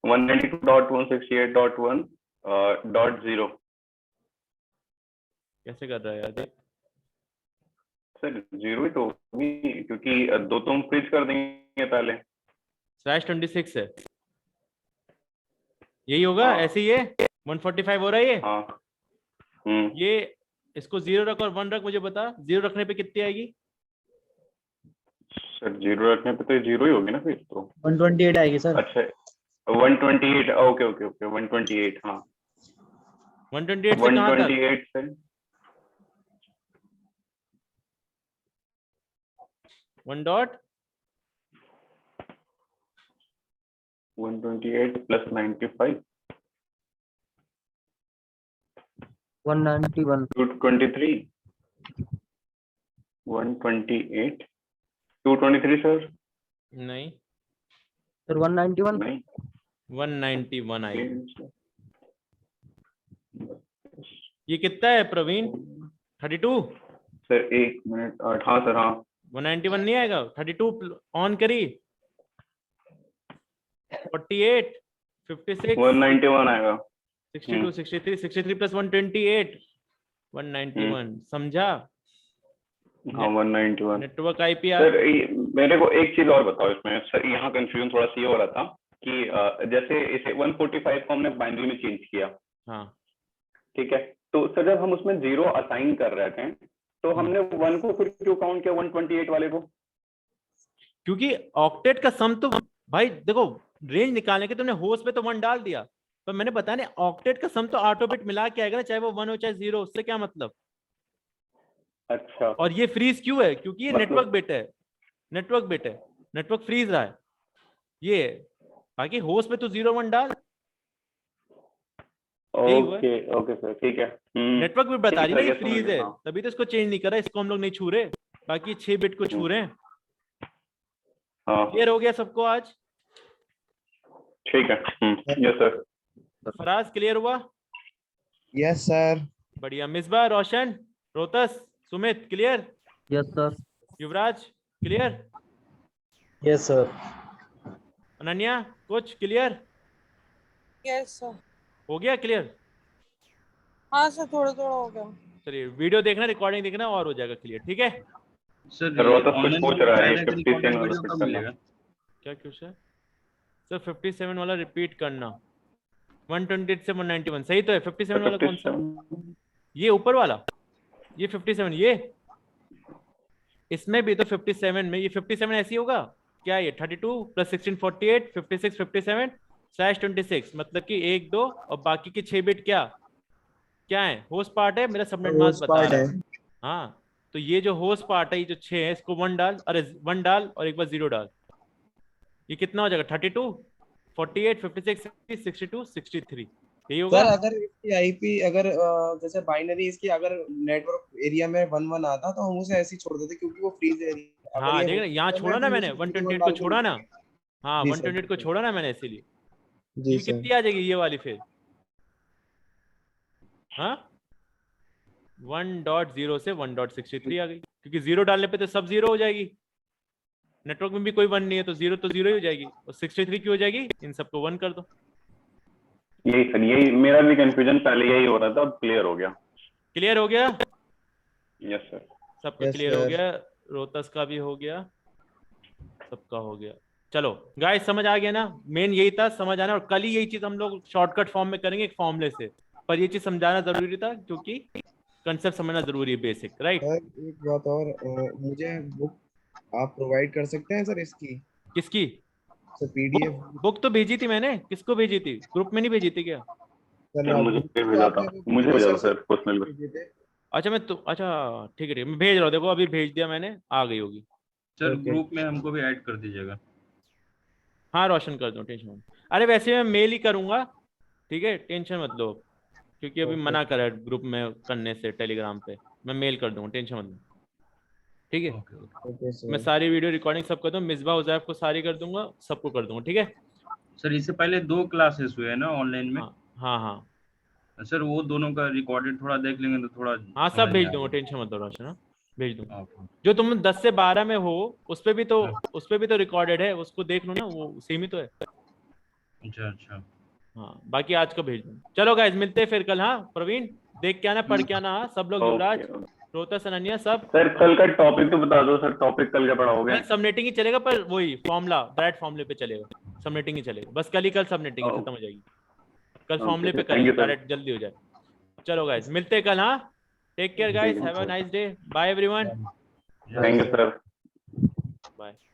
B: 192.168.1.0।
A: कैसे कर रहा है यार देख।
B: सर 0 ही तो होगी, क्योंकि दो तो हम फ्रीज कर देंगे पहले।
A: /26 है, यही होगा।
B: हाँ।
A: ऐसे ही है, 145 हो रहा है ये।
B: हाँ
A: ये इसको 0 रख और 1 रख, मुझे बता 0 रखने पे कितनी आएगी?
B: सर 0 रखने पे तो 0 ही होगी ना फिर तो।
E: 128 आएगी सर।
B: अच्छा 128, ओके ओके ओके 128, हाँ
A: 128 से कहाँ तक?
B: 128 से
A: 1 डॉट
B: 128 प्लस 95
E: 191
B: 223 128 223 सर।
A: नहीं,
E: सर 191
B: नहीं
A: 191 आएगी। ये कितना है प्रवीण? 32?
B: सर एक मिनट, हाँ सर हाँ
A: 191 नहीं आएगा? 32 ऑन करी, 48 56
B: 191 आएगा।
A: 62 63 63 प्लस 128 191, समझा?
B: हाँ 191।
A: नेटवर्क आईपी
B: सर मेरे को एक चीज और बताओ इसमें सर, यहाँ कंफ्यूजन थोड़ा सा ये हो रहा था कि जैसे इसे 145 को हमने बाइनरी में चेंज किया,
A: हाँ
B: ठीक है, तो सर जब हम उसमें 0 असाइन कर रहे थे तो हमने 1 को फिर क्यों काउंट किया 128 वाले को?
A: क्योंकि ऑक्टेट का सम तो भाई देखो, रेंज निकालने के तुमने होस्ट पे तो 1 डाल दिया, पर मैंने बताया ना ऑक्टेट का सम तो 8 बिट मिला के आएगा ना, चाहे वो 1 हो चाहे 0, उससे क्या मतलब।
B: अच्छा,
A: और ये फ्रीज क्यों है? क्योंकि ये
B: मतलब-
A: नेटवर्क बिट है, नेटवर्क बिट है, नेटवर्क फ्रीज रहा है ये। बाकी होस्ट पे तो 0 1 डाल, यही हुआ है।
B: ओके ओके सर, ठीक है।
A: नेटवर्क भी बता रही ना
B: ठीक
A: ये
B: है,
A: फ्रीज
B: समझ
A: है,
B: गया, हाँ।
A: तभी तो इसको चेंज नहीं करा, इसको हम लोग नहीं छू रहे, बाकी 6 बिट को छू रहे हैं।
B: हाँ
A: क्लियर हो गया सबको आज?
B: ठीक है, यस सर।
A: फराज क्लियर हुआ?
C: Yes sir.
A: बढ़िया। Misba, Roshan, Rotas, Sumit clear?
E: Yes sir.
A: Yuvraj clear?
E: Yes sir.
A: Ananya कुछ क्लियर
F: यस सर।
A: हो गया? क्लियर?
F: हाँ सर, थोड़ा थोड़ा हो गया।
A: चलिए वीडियो देखना, रिकॉर्डिंग देखना और हो जाएगा क्लियर, ठीक है?
D: सर
B: वो तो कुछ
D: ऑनलाइन
B: पूछ रहा है,
D: पहले का
B: 57
D: रिकॉर्डेड
B: वाला
D: वीडियो
B: फिट
D: कब
B: करना।
D: मिलेगा?
A: क्या क्वेश्चन? सर 57 वाला रिपीट करना। 128 से 191 सही तो है। 57 वाला कौन सा? ये ऊपर वाला, ये 57, ये इसमें भी तो 57 में, ये 57 ऐसी होगा क्या? ये 32 प्लस 16 48 56 57 स्लैश 26, मतलब कि 1 2 और बाकी के 6 बिट क्या क्या है? होस्ट पार्ट है मेरा, सबनेट मास्क बता रहा है। हाँ, तो ये जो होस्ट पार्ट है, ये जो 6 है, इसको 1 डाल, अरे 1 डाल और एक बार 0 डाल, ये कितना हो जाएगा? 32 48 56 62 63, यही होगा।
C: सर अगर इसकी आईपी अगर जैसे बाइनरी इसकी अगर नेटवर्क एरिया में 1 1 आता तो हम उसे ऐसे ही छोड़ देते क्योंकि वो फ्रीज एरिया।
A: हाँ देख रहे, यहाँ छोड़ा ना मैंने 128 को छोड़ा ना। हाँ 128 को छोड़ा ना मैंने, इसीलिए ये कितनी आ जाएगी ये वाली फिर? हाँ 1.0 से 1.63 आ गई, क्योंकि 0 डालने पे तो सब 0 हो जाएगी। नेटवर्क में भी कोई 1 नहीं है तो 0 तो 0 ही हो जाएगी, और 63 की हो जाएगी। इन सबको 1 कर दो।
B: यही सर, यही मेरा भी कंफ्यूजन पहले यही हो रहा था, अब क्लियर हो गया।
A: क्लियर हो गया?
B: Yes sir.
A: सबका क्लियर हो गया, रोहतस का भी हो गया, सबका हो गया। चलो गाइस समझ आ गया ना? मेन यही था, समझ आना। और कल ही यही चीज हम लोग शॉर्टकट फॉर्म में करेंगे एक फॉर्मूले से, पर ये चीज समझाना जरूरी था क्योंकि कंसेप्ट समझना जरूरी है, बेसिक, राइट?
C: सर एक बात और, मुझे बुक आप प्रोवाइड कर सकते हैं सर इसकी?
A: किसकी
C: सर पीडीएफ।
A: बुक तो भेजी थी मैंने। किसको भेजी थी? ग्रुप में नहीं भेजी थी क्या?
B: सर मुझे भेजा था, मुझे भेजा था सर पर्सनल में।
A: अच्छा मैं तो, अच्छा ठीक है मैं भेज रहा हूँ, देखो अभी भेज दिया मैंने, आ गई होगी।
D: सर ग्रुप में हमको भी ऐड कर दीजिएगा।
A: हाँ रोशन कर दो, टेंशन मत। अरे वैसे मैं मेल ही करूंगा, ठीक है, टेंशन मत लो, क्योंकि अभी मना करा है ग्रुप में करने से टेलीग्राम पे। मैं मेल कर दूंगा, टेंशन मत लो, ठीक है। मैं सारी वीडियो रिकॉर्डिंग सब कर दूँ, मिसबा उजैफ को सारी कर दूंगा, सबको कर दूंगा, ठीक है।
D: सर इससे पहले 2 क्लासेस हुए हैं ना ऑनलाइन में?
A: हाँ हाँ
D: सर वो दोनों का रिकॉर्डेड थोड़ा देख लेंगे तो थोड़ा
A: हाँ सब भेज दूंगा, टेंशन मत लो रोशन, हाँ भेज दूंगा। जो तुम 10 से 12 में हो उस पे भी तो रिकॉर्डेड है, उसको देख लो ना, वो सेम ही तो है।
D: अच्छा
A: हाँ बाकी आज का भेज दूंगा। चलो गाइस मिलते हैं फिर कल। हाँ प्रवीण देख के आना, पढ़ के आना, हाँ सब लोग, युवराज, रोहतस, अनन्या सब।
B: सर कल का टॉपिक तो बता दो सर, टॉपिक कल का पढ़ाओगे?
A: सबनेटिंग ही चलेगा, पर वही फॉर्मूला डायरेक्ट फॉर्मूले पे चलेगा, सबनेटिंग ही चलेगा बस। कल ही कल सबनेटिंग खत्म हो जाएगी, कल फॉर्मूले पे करेंगे, डायरेक्ट जल्दी हो जाए। चलो गाइस मिलते हैं कल। हाँ take care guys, have a nice day, bye everyone.
B: Thank you sir.
A: Bye.